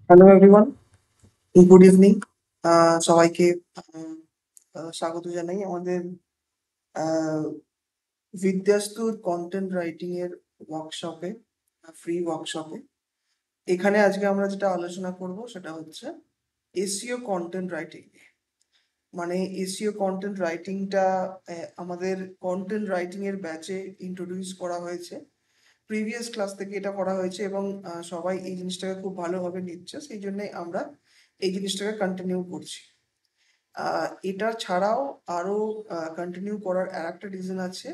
Hello everyone, good evening. সবাইকে আহ, স্বাগত জানাই আমাদের আহ, বিদ্যাস্তুর কন্টেন্ট রাইটিং এর ওয়ার্কশপে, ফ্রি ওয়ার্কশপে। এখানে আজকে আমরা যেটা আলোচনা করব সেটা হচ্ছে এসইও কন্টেন্ট রাইটিং। মানে এসইও কন্টেন্ট রাইটিংটা আমাদের কন্টেন্ট রাইটিং এর ব্যাচে ইন্ট্রোডিউস করা হয়েছে। প্রিভিয়াস ক্লাস থেকে এটা করা হয়েছে এবং সবাই এই জিনিসটাকে খুব ভালোভাবে নিচ্ছে, সেই জন্যই আমরা এই জিনিসটাকে কন্টিনিউ করছি। এটা ছাড়াও আরো কন্টিনিউ করার আরেকটা রিজন আছে।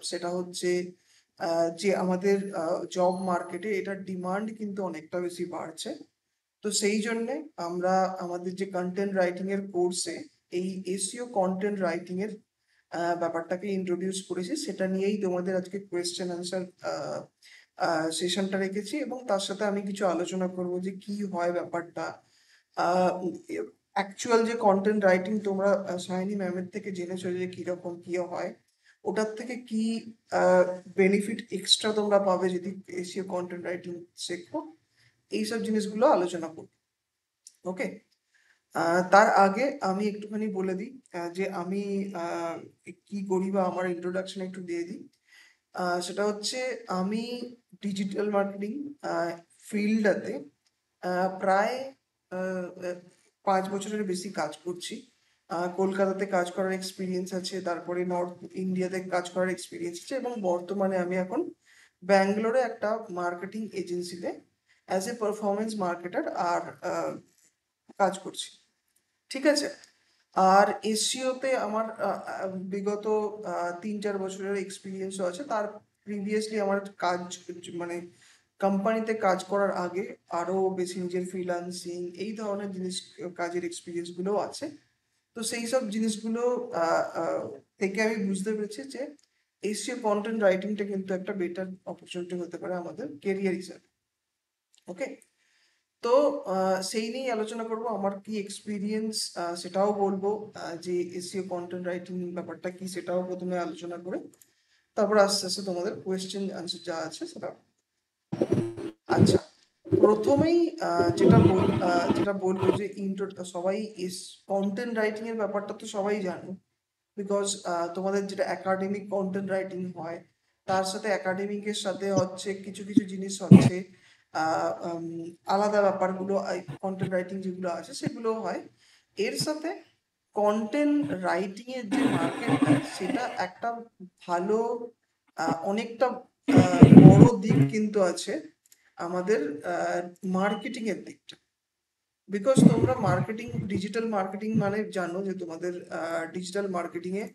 সেটা হচ্ছে যে আমাদের জব মার্কেটে এটার ডিমান্ড কিন্তু অনেকটা বেশি বাড়ছে। তো সেই জন্যে আমরা আমাদের যে কন্টেন্ট রাইটিং এর কোর্সে এই এসইও কন্টেন্ট রাইটিং এর ব্যাপারটাকে ইন্ট্রোডিউস করেছি। সেটা নিয়েই তোমাদের আজকে কোয়েশ্চেন আনসার সেশনটা রেখেছি, এবং তার সাথে আমি কিছু আলোচনা করব যে কি হয় ব্যাপারটা। অ্যাকচুয়াল যে কন্টেন্ট রাইটিং তোমরা সায়নী ম্যামের থেকে জেনেছো যে কিরকম কি হয়, ওটার থেকে কি বেনিফিট এক্সট্রা তোমরা পাবে যদি এসিও কন্টেন্ট রাইটিং শেখো, এইসব জিনিসগুলো আলোচনা করবো। ওকে। তার আগে আমি একটুখানি বলে দিই যে আমি আহ, কি করি বা আমার ইন্ট্রোডাকশন একটু দিয়ে দিই। সেটা হচ্ছে আমি ডিজিটাল মার্কেটিং ফিল্ডটাতে প্রায় আহ, আহ, 5 বছরের বেশি কাজ করছি। কলকাতাতে কাজ করার এক্সপিরিয়েন্স আছে, তারপরে নর্থ ইন্ডিয়াতে কাজ করার এক্সপিরিয়েন্স আছে, এবং বর্তমানে আমি এখন ব্যাঙ্গালোরে একটা মার্কেটিং এজেন্সিতে অ্যাজ এ পারফরমেন্স মার্কেটার আর কাজ করছি। ঠিক আছে। আর এসইওতে আমার বিগত 3-4 বছরের এক্সপিরিয়েন্সও আছে। তার প্রিভিয়াসলি আমার কাজ, মানে কোম্পানিতে কাজ করার আগে আরো বেশি নিজের ফ্রিল্যান্সিং এই ধরনের জিনিস, কাজের এক্সপিরিয়েন্স গুলোও আছে। তো সেই সব জিনিসগুলো আহ, আহ, থেকে আমি বুঝতে পেরেছি যে এসইও কন্টেন্ট রাইটিংটা কিন্তু একটা বেটার অপরচুনিটি হতে পারে আমাদের কেরিয়ার হিসাবে। ওকে। তো সেই নিয়েই আলোচনা করব, আমার কি এক্সপিরিয়েন্স সেটাও বলবো। যে এসইও কন্টেন্ট রাইটিং ব্যাপারটা কি সেটাও প্রথমে আলোচনা করে তারপর আস্তে আস্তে তোমাদের কোয়েশ্চেন আনসার যা আছে সেটা। আচ্ছা, প্রথমেই যেটা বলবো যে সবাই কন্টেন্ট রাইটিং এর ব্যাপারটা তো সবাই জানো। বিকজ তোমাদের যেটা একাডেমিক কন্টেন্ট রাইটিং হয়, তার সাথে একাডেমিকের সাথে হচ্ছে কিছু কিছু জিনিস হচ্ছে আলাদা ব্যাপারগুলো, কন্টেন্ট রাইটিং যেগুলো আছে সেগুলো হয়। এর সাথে কন্টেন্ট রাইটিং এর যে মার্কেটটা, সেটা একটা ভালো অনেকটা বড় দিক কিন্তু আছে আমাদের মার্কেটিং এর দিকটা। বিকজ তোমরা মার্কেটিং, ডিজিটাল মার্কেটিং মানে জানো যে তোমাদের ডিজিটাল মার্কেটিং এ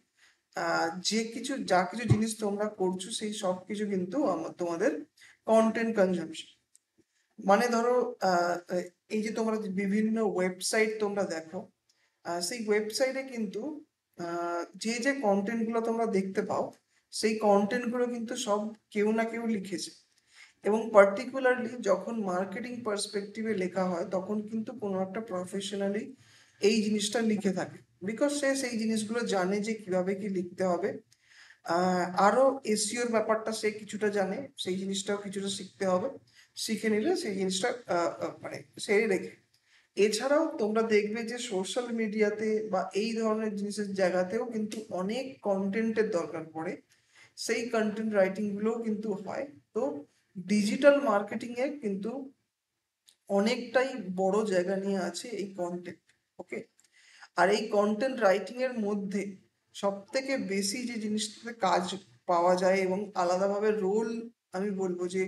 যা কিছু জিনিস তোমরা করছো সেই সব কিছু কিন্তু তোমাদের কন্টেন্ট কনজাম্পশন। মানে ধরো এই যে তোমরা যে বিভিন্ন ওয়েবসাইট তোমরা দেখো, সেই ওয়েবসাইটে কিন্তু যে যে কন্টেন্ট গুলো তোমরা দেখতে পাও, সেই কন্টেন্ট গুলো কিন্তু সব কেউ না কেউ লিখেছে। এবং পার্টিকুলারলি যখন মার্কেটিং পার্সপেক্টিভে লেখা হয় তখন কিন্তু কোনো একটা প্রফেশনালি এই জিনিসটা লিখে থাকে। বিকজ সে সেই জিনিসগুলো জানে যে কিভাবে কি লিখতে হবে। আরো এসইওর ব্যাপারটা সে কিছুটা জানে, সেই জিনিসটাও কিছুটা শিখতে হবে। শিখে নিলে সেই জিনিসটা মানে সেই রেখে। এছাড়াও তোমরা দেখবে যে সোশ্যাল মিডিয়াতে বা এই ধরনের জিনিসের জায়গাতেও কিন্তু অনেক কন্টেন্টের দরকার পড়ে, সেই কন্টেন্ট রাইটিং গুলোও কিন্তু হয়। তো ডিজিটাল মার্কেটিং এ কিন্তু অনেকটাই বড় জায়গা নিয়ে আছে এই কন্টেন্ট। ওকে। আর এই কন্টেন্ট রাইটিং এর মধ্যে সব থেকে বেশি যে জিনিসটাতে কাজ পাওয়া যায় এবং আলাদাভাবে রোল, আমি বলবো যে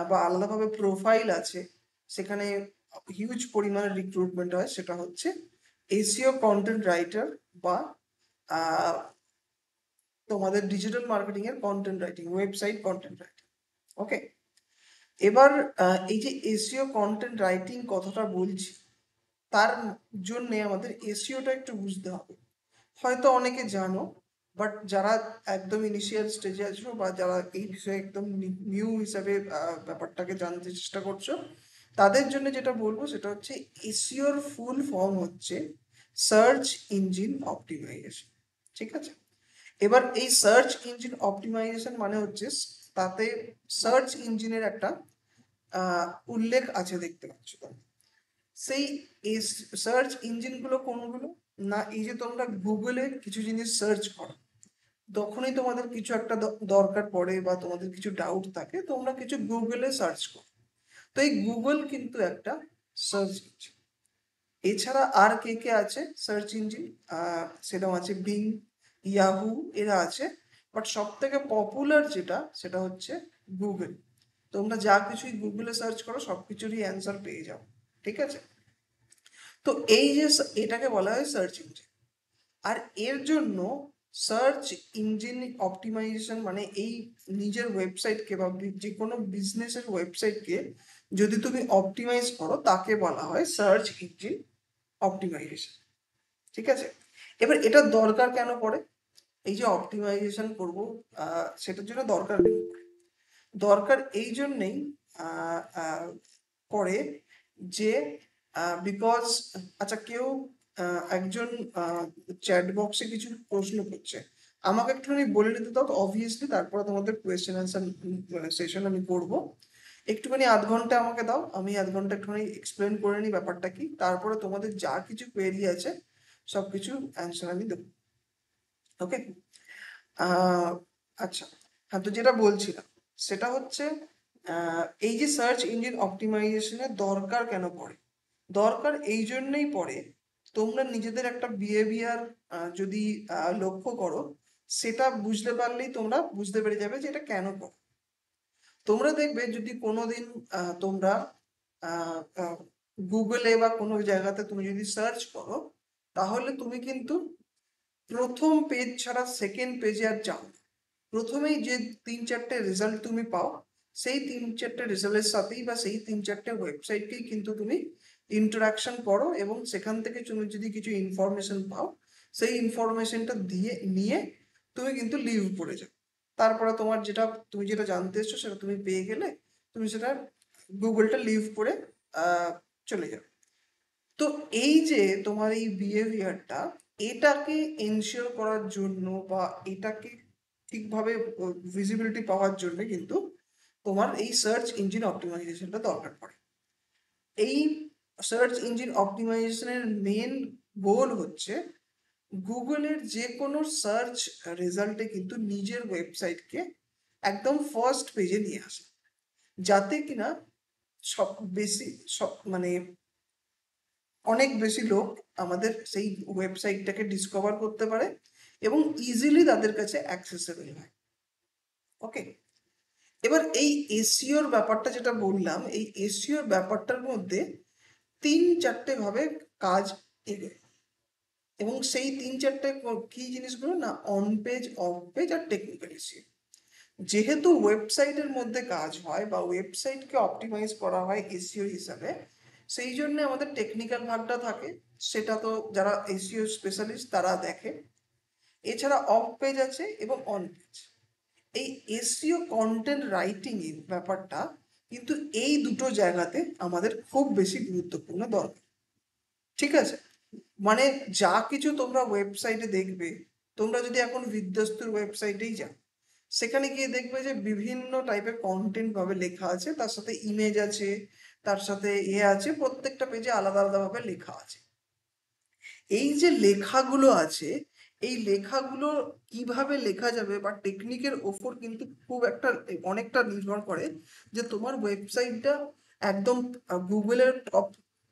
বা আলাদাভাবে প্রোফাইল আছে, সেখানে হিউজ পরিমাণে রিক্রুটমেন্ট হয়, সেটা হচ্ছে এসইও কন্টেন্ট রাইটার বা আহ, তোমাদের ডিজিটাল মার্কেটিং এর content writing, website content writing. Okay. এবার এই যে এসইও কন্টেন্ট রাইটিং কথাটা বলছি, তার জন্য আমাদের এসইওটা একটু বুঝতে হবে। হয়তো অনেকে জানো, বাট যারা একদম ইনিশিয়াল স্টেজে আছো বা যারা এই বিষয়ে একদম নিউ হিসাবে ব্যাপারটাকে জানতে চেষ্টা করছো, তাদের জন্য যেটা বলবো সেটা হচ্ছে এসইওর ফুল ফর্ম হচ্ছে সার্চ ইঞ্জিন অপটিমাইজেশন। ঠিক আছে। এবার এই সার্চ ইঞ্জিন অপটিমাইজেশন মানে হচ্ছে তাতে সার্চ ইঞ্জিনের একটা উল্লেখ আছে দেখতে পাচ্ছ তোমরা। সেই সার্চ ইঞ্জিনগুলো কোনগুলো? না, এই যে তোমরা গুগলে কিছু জিনিস সার্চ করো, তখনই তোমাদের কিছু একটা দরকার পড়ে বা তোমাদের কিছু ডাউট থাকে, তোমরা কিছু গুগলে সার্চ করো। তো এই গুগল কিন্তু একটা সার্চ ইঞ্জিন। এছাড়া আর কে কে আছে সার্চ ইঞ্জিন? সেটাও আছে বিং, ইয়াহু, এরা আছে। বাট সব থেকে পপুলার যেটা, সেটা হচ্ছে গুগল। তোমরা যা কিছুই গুগলে সার্চ করো সব কিছুরই অ্যান্সার পেয়ে যাও। ঠিক আছে? তো এই যে এটাকে বলা হয় সার্চ ইঞ্জিন। আর এর জন্য সার্চ ইঞ্জিন অপটিমাইজেশন মানে এই নিজের ওয়েবসাইটকে বা যে কোনো বিজনেসের ওয়েবসাইটকে যদি তুমি অপটিমাইজ করো, তাকে বলা হয় সার্চ ইঞ্জিন অপটিমাইজেশন। ঠিক আছে? এবার এটার দরকার কেন পড়ে? এই যে অপটিমাইজেশন করবো, সেটার জন্য দরকার নেই। দরকার এই জন্যেই পড়ে যে বিকজ, আচ্ছা, কেউ একজন চ্যাট বক্সে কিছু প্রশ্ন করছে, আমাকে একটুখানি বলে নিতে দাও তো অবভিয়াসলি, তারপরে তোমাদের কোয়েশ্চেন অ্যান্সার সেশন আমি করবো। একটুখানি আধ ঘন্টা আমাকে দাও, আমি আধ ঘন্টা একটুখানি এক্সপ্লেন করে নিই ব্যাপারটা কি, তারপরে তোমাদের যা কিছু কোয়েরি আছে সব কিছু অ্যান্সার আমি দেবো। ওকে? আচ্ছা, হ্যাঁ, তো যেটা বলছিলাম সেটা হচ্ছে এই যে সার্চ ইঞ্জিন অপটিমাইজেশনের দরকার কেন পড়ে? দরকার এই জন্যই পড়ে, তোমরা নিজেদের একটা বিহেভিয়ার যদি লক্ষ্য করো, সেটা বুঝতে পারলেই তোমরা বুঝতে পেরে যাবে যে এটা কেন পড়ে। তোমরা দেখবে যদি কোনোদিন তোমরা গুগলে বা কোনো জায়গাতে তুমি যদি সার্চ করো, তাহলে তুমি কিন্তু প্রথম পেজ ছাড়া সেকেন্ড পেজে আর যাও না। প্রথমেই যে 3-4টে রেজাল্ট তুমি পাও, সেই 3-4টে রেজাল্টের সাথেই বা সেই 3-4টে ওয়েবসাইটকেই কিন্তু তুমি ইন্টারাকশন করো, এবং সেখান থেকে তুমি যদি কিছু ইনফরমেশন পাও, সেই ইনফরমেশনটা দিয়ে নিয়ে তুমি কিন্তু লিভ করে যাও। তারপরে তোমার যেটা, তুমি যেটা জানতে এসছো সেটা তুমি পেয়ে গেলে, তুমি সেটা গুগলটা লিভ করে চলে যাও। তো এই যে তোমার এই বিহেভিয়ারটা, এটাকে এনশিওর করার জন্য বা এটাকে ঠিকভাবে ভিজিবিলিটি পাওয়ার জন্য কিন্তু তোমার এই সার্চ ইঞ্জিন অপটিমাইজেশনটা দরকার পড়ে। এই সার্চ ইঞ্জিন অপটিমাইজেশনের মেন গোল হচ্ছে গুগলের যে কোনো সার্চ রেজাল্টে কিন্তু নিজের ওয়েবসাইটকে একদম ফার্স্ট পেজে নিয়ে আসে, যাতে কিনা সব বেশি সব মানে অনেক বেশি লোক আমাদের সেই ওয়েবসাইটটাকে ডিসকভার করতে পারে এবং ইজিলি তাদের কাছে অ্যাক্সেসেবল হয়। ওকে? এবার এই এসইওর ব্যাপারটা যেটা বললাম, এই এসইওর ব্যাপারটার মধ্যে 3-4টে ভাবে কাজ এগোয়, এবং সেই 3-4টে কি জিনিসগুলো না, অন পেজ, অফ পেজ আর টেকনিক্যাল এসইও। যেহেতু ওয়েবসাইটের মধ্যে কাজ হয় বা ওয়েবসাইটকে অপটিমাইজ করা হয় এসইও হিসাবে, সেই জন্য আমাদের টেকনিক্যাল ভাগটা থাকে, সেটা তো যারা এসইও স্পেশালিস্ট তারা দেখে। এছাড়া অফ পেজ আছে এবং অন পেজ। এই এসইও কন্টেন্ট রাইটিং এর ব্যাপারটা কিন্তু এই দুটো জায়গাতে আমাদের খুব বেশি গুরুত্বপূর্ণ দরকার। ঠিক আছে? মানে যা কিছু তোমরা ওয়েবসাইটে দেখবে, তোমরা যদি এখন বিধ্বস্তুর ওয়েবসাইটেই যাও, সেখানে গিয়ে দেখবে যে বিভিন্ন টাইপের কন্টেন্ট ভাবে লেখা আছে, তার সাথে ইমেজ আছে, তার সাথে আছে, প্রত্যেকটা পেজে আলাদা আলাদা ভাবে লেখা আছে। এই যে লেখাগুলো আছে, এই লেখাগুলো কিভাবে লেখা যাবে বা টেকনিকের ওপর কিন্তু খুব একটা অনেকটা নির্ভর করে যে তোমার ওয়েবসাইটটা একদম গুগলের টপ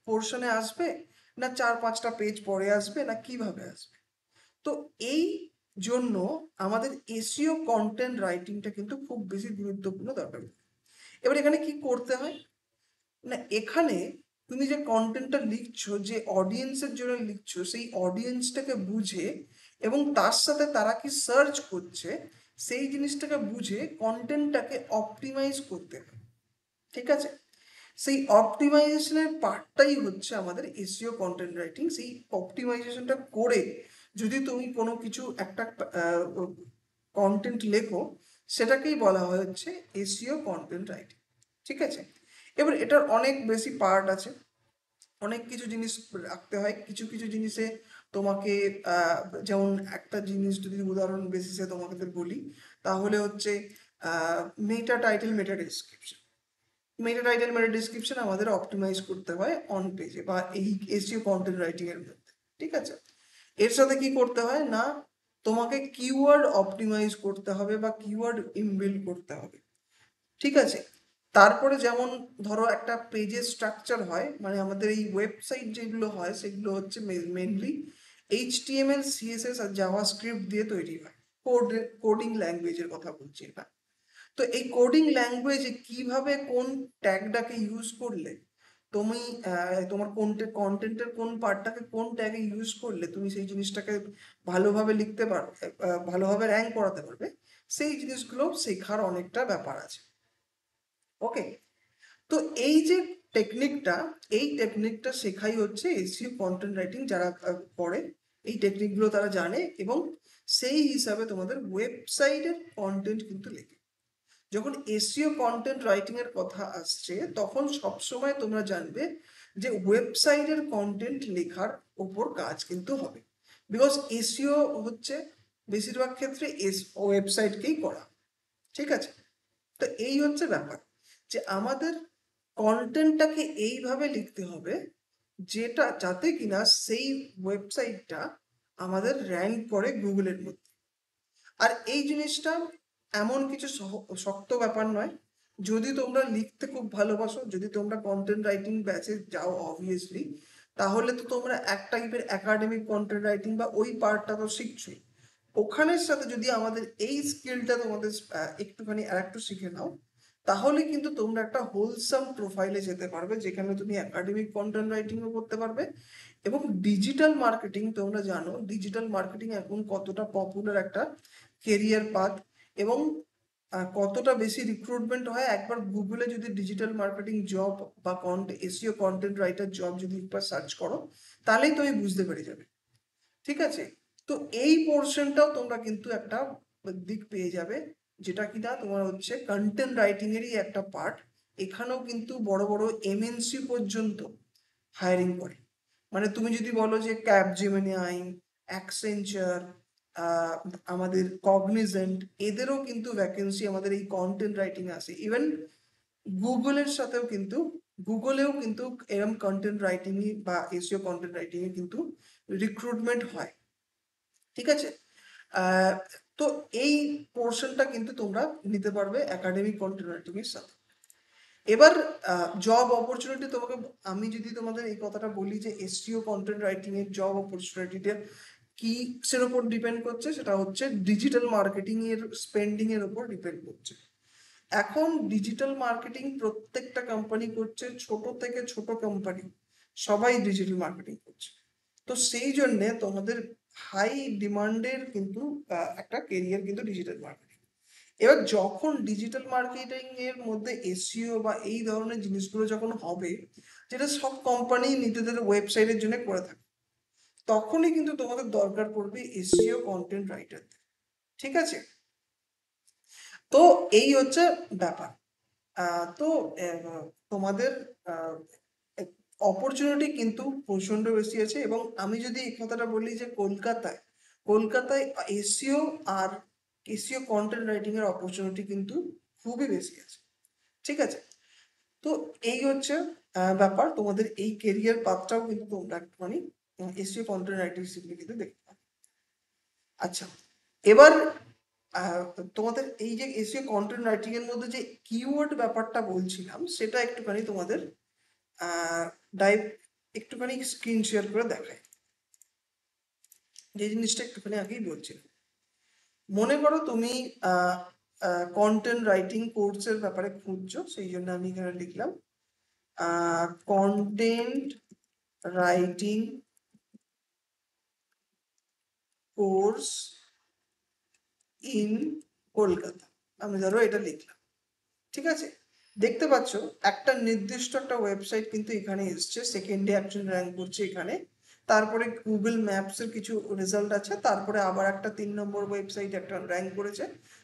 পোর্শনে আসবে, না 4-5টা পেজ পরে আসবে, না কিভাবে আসবে। তো এই জন্য আমাদের এসইও কন্টেন্ট রাইটিংটা কিন্তু খুব বেশি গুরুত্বপূর্ণ দরকার। এবার এখানে কি করতে হয় না, এখানে তুমি যে কন্টেন্টটা লিখছো, যে অডিয়েন্সের জন্য লিখছো, সেই অডিয়েন্সটাকে বুঝে এবং তার সাথে তারা কি সার্চ করছে সেই জিনিসটাকে বুঝে কন্টেন্টটাকে অপটিমাইজ করতে হবে। ঠিক আছে? সেই অপটিমাইজেশনের পার্টটাই হচ্ছে আমাদের এসইও কন্টেন্ট রাইটিং। সেই অপটিমাইজেশনটা করে যদি তুমি কোনো কিছু একটা কন্টেন্ট লেখো, সেটাকেই বলা হয় হচ্ছে এসইও কন্টেন্ট রাইটিং। ঠিক আছে? এবার এটার অনেক বেশি পার্ট আছে, অনেক কিছু জিনিস রাখতে হয়। কিছু কিছু জিনিসে তোমাকে যেমন একটা জিনিস যদি উদাহরণ বেসিসে তোমাকে বলি, তাহলে হচ্ছে মেটা টাইটেল, মেটা ডেসক্রিপশন। মেটা টাইটেল মেটা ডিসক্রিপশন আমাদের অপটিমাইজ করতে হয় অন পেজে বা এই এসইও কন্টেন্ট রাইটিং এর মধ্যে, ঠিক আছে। এর সাথে কি করতে হয় না, তোমাকে কিওয়ার্ড অপটিমাইজ করতে হবে বা কিওয়ার্ড ইনবিল্ড করতে হবে, ঠিক আছে। তারপরে যেমন ধরো একটা পেজের স্ট্রাকচার হয়, মানে আমাদের এই ওয়েবসাইট যেগুলো হয় সেগুলো হচ্ছে মেনলি HTML CSS আর জাভাস্ক্রিপ্ট দিয়ে তৈরি হয়, কোডিং ল্যাঙ্গুয়েজের কথা বলছি এটা। তো এই কোডিং ল্যাঙ্গুয়েজে কিভাবে কোন ট্যাগটাকে ইউজ করলে তুমি তোমার কন্টেন্টের কোন পার্টটাকে কোন ট্যাগে ইউজ করলে তুমি সেই জিনিসটাকে ভালোভাবে লিখতে পারবে, ভালোভাবে র্যাঙ্ক করাতে পারবে, সেই জিনিসগুলো শেখার অনেকটা ব্যাপার আছে। ওকে, তো এই যে টেকনিকটা, এই টেকনিকটা শেখাই হচ্ছে এসইও কন্টেন্ট রাইটিং যারা করে, এই টেকনিকগুলো তারা জানে এবং সেই হিসাবে তোমাদের ওয়েবসাইটের কন্টেন্ট কিন্তু লেখে। যখন এসইও কন্টেন্ট রাইটিং এর কথা আসছে তখন সবসময় তোমরা জানবে যে ওয়েবসাইটের কন্টেন্ট লেখার ওপর কাজ কিন্তু হবে, বিকজ এসইও হচ্ছে বেশিরভাগ ক্ষেত্রে ওয়েবসাইটকেই করা, ঠিক আছে। তো এই হচ্ছে ব্যাপার যে আমাদের কন্টেন্টটাকে এইভাবে লিখতে হবে যেটা যাতে কিনা সেই ওয়েবসাইটটা আমাদের র্যাঙ্ক করে গুগলের মধ্যে। আর এই জিনিসটা এমন কিছু শক্ত ব্যাপার নয়, যদি তোমরা লিখতে খুব ভালোবাসো, যদি তোমরা কন্টেন্ট রাইটিং ব্যাচে যাও অবভিয়াসলি, তাহলে তো তোমরা এক টাইপের একাডেমিক কন্টেন্ট রাইটিং বা ওই পার্টটা তো শিখছোই। ওখানের সাথে যদি আমাদের এই স্কিলটা তোমাদের একটুখানি আর একটু শিখে নাও, তাহলে কিন্তু তোমরা একটা হোলসাম প্রোফাইলে যেতে পারবে যেখানে তুমি একাডেমিক কন্টেন্ট রাইটিংও করতে পারবে এবং ডিজিটাল মার্কেটিং, তোমরা জানো ডিজিটাল মার্কেটিং এখন কতটা পপুলার একটা কেরিয়ার পাথ এবং কতটা বেশি রিক্রুটমেন্ট হয়। একবার গুগলে যদি ডিজিটাল মার্কেটিং জব বা এসইও কন্টেন্ট রাইটার জব যদি একবার সার্চ করো, তাহলেই তুমি বুঝতে পেরে যাবে, ঠিক আছে। তো এই পোর্শনটাও তোমরা কিন্তু একটা দিক পেয়ে যাবে, যেটা কিনা তোমার হচ্ছে কন্টেন্ট রাইটিং এরই একটা পার্ট। এখানেও কিন্তু বড় বড় এমএনসি পর্যন্ত হায়ারিং করে। মানে তুমি যদি বলো যে ক্যাপজেমিনি, অ্যাকসেঞ্চার, আমাদের কগনিজেন্ট, এদেরও কিন্তু ভ্যাকেন্সি আমাদের এই কন্টেন্ট রাইটিং আছে। ইভেন গুগলের সাথেও কিন্তু, গুগলেও কিন্তু এরম কন্টেন্ট রাইটিং বা এসইও কন্টেন্ট রাইটিং এ কিন্তু রিক্রুটমেন্ট হয়, ঠিক আছে। আহ, তো এই পোর্শনটা কিন্তু তোমরা নিতে পারবে একাডেমিক কন্টেন্ট রাইটিং এর সাথে। এবার জব অপরচুনিটি তোমাকে, আমি যদি তোমাদের এই কথাটা বলি যে এসইও কন্টেন্ট রাইটিং এর জব অপরচুনিটিটা কি সের উপর ডিপেন্ড করছে, সেটা হচ্ছে ডিজিটাল মার্কেটিং এর স্পেন্ডিং এর উপর ডিপেন্ড করছে। এখন ডিজিটাল মার্কেটিং প্রত্যেকটা কোম্পানি করছে, ছোট থেকে ছোট কোম্পানি সবাই ডিজিটাল মার্কেটিং করছে। তো সেই জন্যে তোমাদের হাই ডিমান্ডের কিন্তু একটা কেরিয়ার কিন্তু ডিজিটাল মার্কেটিং। এবার যখন ডিজিটাল মার্কেটিং এর মধ্যে এসইও বা এই ধরনের জিনিসগুলো যখন হবে, যেটা সব কোম্পানি নিজেদের ওয়েবসাইটের জন্য করে থাকে, তখনই কিন্তু তোমাদের দরকার পড়বে এসইও কন্টেন্ট রাইটার, ঠিক আছে। তো এই হচ্ছে ব্যাপার। তো তোমাদের অপরচুনিটি কিন্তু প্রচন্ড বেশি আছে এবং আমি যদি এই কথাটা বলি যে কলকাতায়, কলকাতায় এসইও আর এসইও কন্টেন্ট রাইটিং এর অপরচুনিটি কিন্তু খুবই বেশি আছে, ঠিক আছে। তো এই হচ্ছে ব্যাপার, তোমাদের এই কেরিয়ার পাথটাও কিন্তু তোমরা একটুখানি এসইও কন্টেন্ট রাইটিং শিখলে কিন্তু দেখতে পাবে। আচ্ছা, এবার তোমাদের এই যে এসইও কন্টেন্ট রাইটিং এর মধ্যে যে কিওয়ার্ড ব্যাপারটা বলছিলাম, সেটা একটুখানি তোমাদের ডাইভ একটুখানি স্ক্রিন শেয়ার করে দেখাই, যে জিনিসটা একটুখানি আগেই বলছিলাম। মনে করো তুমি কন্টেন্ট রাইটিং কোর্সের ব্যাপারে খুঁজছো, সেই জন্য আমি এখানে লিখলাম content writing course in Kolkata, আমি ধরো এটা লিখলাম, ঠিক আছে। দেখতে পাচ্ছ একটা নির্দিষ্ট একটা ওয়েবসাইট কিন্তু এখানে এসছে, সেকেন্ডে একজন র্যাঙ্ক করছে এখানে, তারপরে গুগল ম্যাপস এর কিছু রেজাল্ট আছে, তারপরে আবার একটা 3 নম্বর ওয়েবসাইট একটা র্যাঙ্ক করেছে,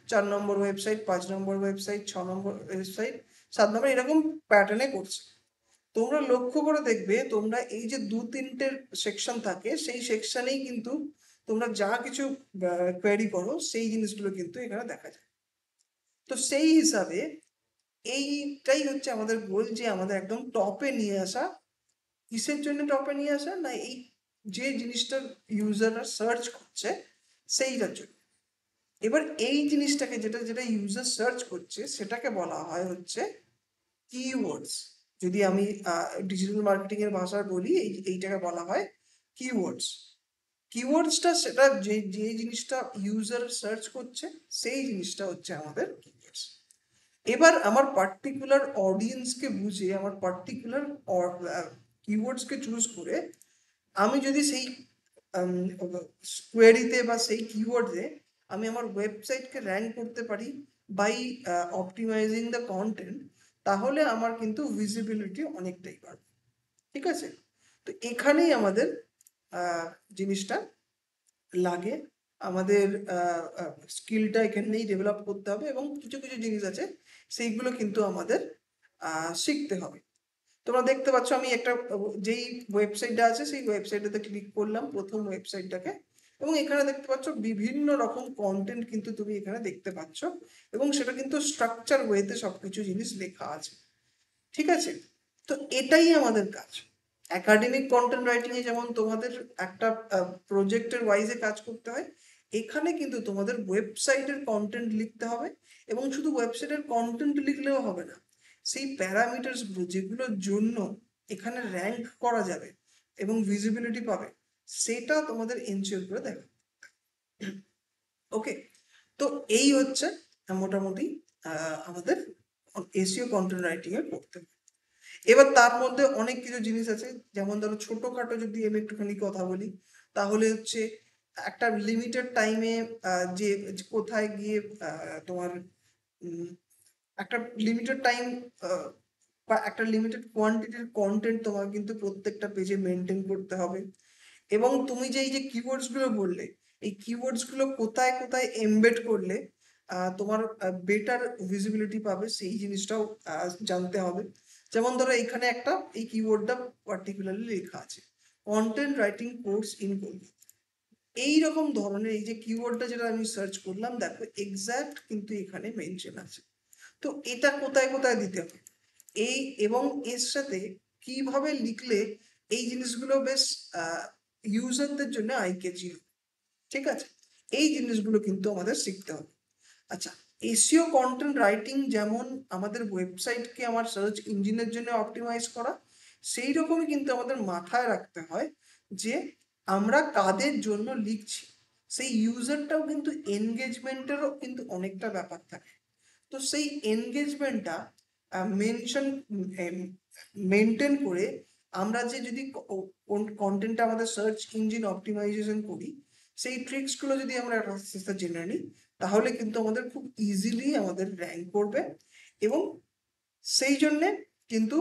4 নম্বর ওয়েবসাইট, 5 নম্বর ওয়েবসাইট, 6 নম্বর ওয়েবসাইট, 7 নম্বর, এরকম প্যাটার্নে করছে। তোমরা লক্ষ্য করে দেখবে, তোমরা এই যে 2-3টে সেকশন থাকে, সেই সেকশনেই কিন্তু তোমরা যা কিছু কোয়েরি করো সেই জিনিসগুলো কিন্তু এখানে দেখা যায়। তো সেই হিসাবে এইটাই হচ্ছে আমাদের গোল, যে আমাদের একদম টপে নিয়ে আসা। কিসের জন্য টপে নিয়ে আসা? না এই যে জিনিসটা ইউজাররা সার্চ করছে সেইটার জন্য। এবার এই জিনিসটাকে যেটা যেটা ইউজার সার্চ করছে সেটাকে বলা হয় হচ্ছে কিওয়ার্ডস। যদি আমি ডিজিটাল মার্কেটিং এর ভাষায় বলি, এইটাকে বলা হয় কিওয়ার্ডস। কিওয়ার্ডসটা সেটা যে যে জিনিসটা ইউজার সার্চ করছে সেই জিনিসটা হচ্ছে আমাদের কিওয়ার্ডস। এবার আমার পার্টিকুলার অডিয়েন্সকে বুঝে, আমার পার্টিকুলার কিওয়ার্ডসকে চুজ করে আমি যদি সেই কোয়েরিতে বা সেই কিওয়ার্ডে আমি আমার ওয়েবসাইটকে র্যাঙ্ক করতে পারি বাই অপটিমাইজিং দ্য কন্টেন্ট, তাহলে আমার কিন্তু ভিজিবিলিটি অনেকটাই বাড়বে। ঠিক আছে? তো এখানেই আমাদের জিনিসটা লাগে, আমাদের স্কিলটা এখানেই ডেভেলপ করতে হবে, এবং কিছু কিছু জিনিস আছে সেইগুলো কিন্তু আমাদের শিখতে হবে। তোমরা দেখতে পাচ্ছ আমি একটা যেই ওয়েবসাইটটা আছে সেই ওয়েবসাইটটাতে ক্লিক করলাম, প্রথম ওয়েবসাইটটাকে, এবং এখানে দেখতে পাচ্ছ বিভিন্ন রকম কন্টেন্ট কিন্তু তুমি এখানে দেখতে পাচ্ছ, এবং সেটা কিন্তু স্ট্রাকচার ওয়েতে সবকিছু জিনিস লেখা আছে। ঠিক আছে? তো এটাই আমাদের কাজ। একাডেমিক কন্টেন্ট রাইটিং এ যেমন তোমাদের একটা প্রজেক্টের ওয়াইজে কাজ করতে হয়, এখানে কিন্তু তোমাদের ওয়েবসাইটের কন্টেন্ট লিখতে হবে, এবং শুধু ওয়েবসাইটের কন্টেন্ট লিখলেও হবে না, সেই প্যারামিটার্স গুলো যেগুলোর জন্য এখানে র্যাঙ্ক করা যাবে এবং ভিজিবিলিটি পাবে, সেটা তোমাদের এনশিওর করে দেবে। ওকে, তো এই হচ্ছে মোটামুটি আমাদের এসইও কন্টেন্ট রাইটিং এ করতে হবে। এবার তার মধ্যে অনেক কিছু জিনিস আছে, যেমন ধরো ছোটখাটো যদি আমি একটুখানি কথা বলি, তাহলে হচ্ছে একটা লিমিটেড টাইমে যে কোথায় গিয়ে তোমার একটা লিমিটেড টাইম বা একটা লিমিটেড কোয়ান্টিটির কন্টেন্ট তোমার কিন্তু প্রত্যেকটা পেজে মেনটেন করতে হবে। এবং তুমি যে এই যে কিওয়ার্ডস গুলো বললে, এই কিওয়ার্ডস গুলো কোথায় কোথায় এমবেড করলে তোমার বেটার ভিজিবিলিটি পাবে, সেই জিনিসটাও জানতে হবে। যেমন ধরো এখানে একটা এই কিওয়ার্ডটা পার্টিকুলারলি লেখা আছে, content writing course in Kolkata. এইরকম ধরনের এই যে কিওয়ার্ডটা যেটা আমি সার্চ করলাম, দেখো এক্সাক্ট কিন্তু এখানে মেনশন আছে। তো এটা কোথায় কোথায় দিতে হবে, এই এবং এর সাথে কিভাবে লিখলে এই জিনিসগুলো বেশ ইউজারদের জন্য আই ক্যাচি হবে। ঠিক আছে? এই জিনিসগুলো কিন্তু আমাদের শিখতে হবে। আচ্ছা, এসইও কন্টেন্ট রাইটিং যেমন আমাদের ওয়েবসাইটকে আমার সার্চ ইঞ্জিনের জন্য অপটিমাইজ করা, সেই রকমই কিন্তু আমাদের মাথায় রাখতে হয় যে আমরা কাদের জন্য লিখছি, সেই ইউজারটাও কিন্তু এনগেজমেন্টেরও কিন্তু অনেকটা ব্যাপার থাকে। তো সেই এনগেজমেন্টটা মেনশন মেনটেন করে আমরা যে যদি কন্টেন্টটা আমাদের সার্চ ইঞ্জিন অপটিমাইজেশন করি, সেই ট্রিক্সগুলো যদি আমরা আস্তে আস্তে জেনে নিই, তাহলে কিন্তু আমাদের খুব ইজিলি আমাদের র্যাঙ্ক করবে, এবং সেই জন্যে কিন্তু